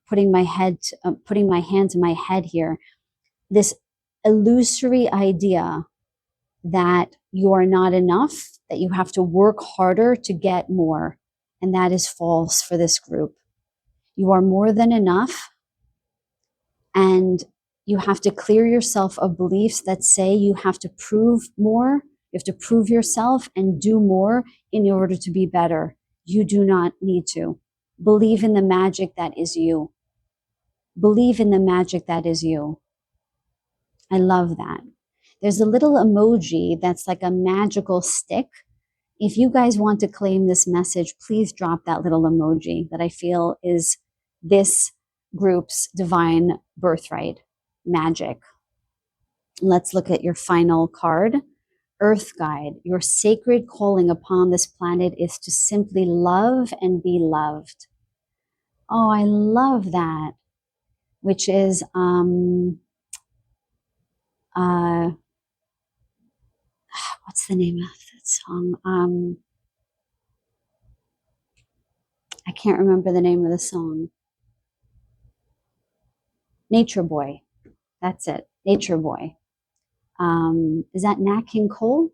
putting my hand to my head here. This illusory idea that you are not enough, that you have to work harder to get more. And that is false for this group. You are more than enough. And you have to clear yourself of beliefs that say you have to prove more. You have to prove yourself and do more in order to be better. You do not need to. Believe in the magic that is you. Believe in the magic that is you. I love that. There's a little emoji that's like a magical stick. If you guys want to claim this message, please drop that little emoji that I feel is this group's divine birthright, magic. Let's look at your final card. Earth Guide. Your sacred calling upon this planet is to simply love and be loved. Oh, I love that. Which is what's the name of that song? I can't remember the name of the song. Nature Boy. That's it. Nature Boy. Is that Nat King Cole?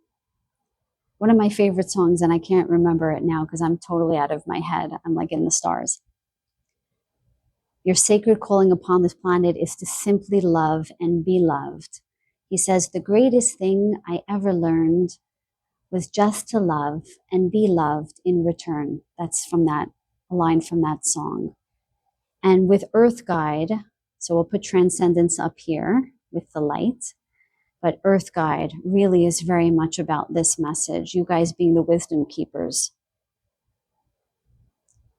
One of my favorite songs, and I can't remember it now because I'm totally out of my head. I'm like in the stars. Your sacred calling upon this planet is to simply love and be loved. He says, the greatest thing I ever learned was just to love and be loved in return. That's from that, a line from that song. And with Earth Guide, so we'll put transcendence up here with the light, but Earth Guide really is very much about this message, you guys being the wisdom keepers.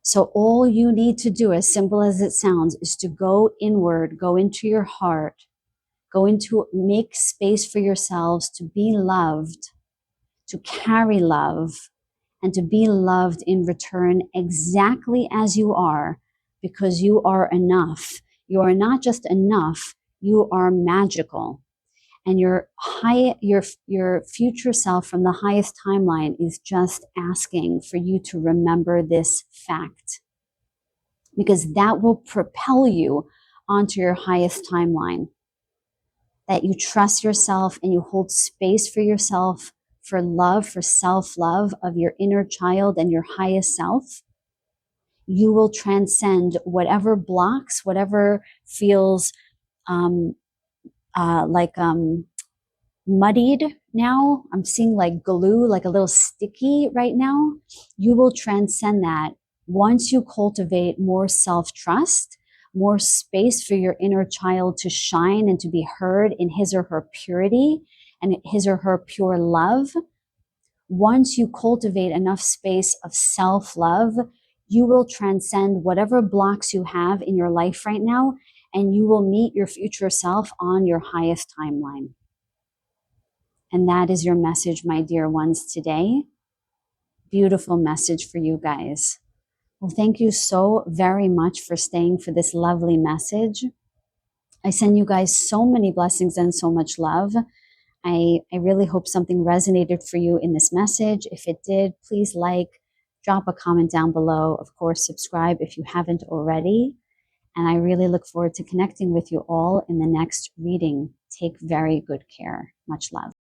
So all you need to do, as simple as it sounds, is to go inward, go into your heart, go into, make space for yourselves to be loved, to carry love, and to be loved in return exactly as you are, because you are enough. You are not just enough, you are magical. And your future self from the highest timeline is just asking for you to remember this fact, because that will propel you onto your highest timeline. That you trust yourself and you hold space for yourself, for love, for self-love of your inner child and your highest self. You will transcend whatever blocks, whatever feels muddied now. I'm seeing like glue, like a little sticky right now. You will transcend that once you cultivate more self-trust, more space for your inner child to shine and to be heard in his or her purity and his or her pure love. Once you cultivate enough space of self-love, you will transcend whatever blocks you have in your life right now, and you will meet your future self on your highest timeline. And that is your message, my dear ones, today. Beautiful message for you guys. Well, thank you so very much for staying for this lovely message. I send you guys so many blessings and so much love. I really hope something resonated for you in this message. If it did, please drop a comment down below. Of course, subscribe if you haven't already. And I really look forward to connecting with you all in the next reading. Take very good care. Much love.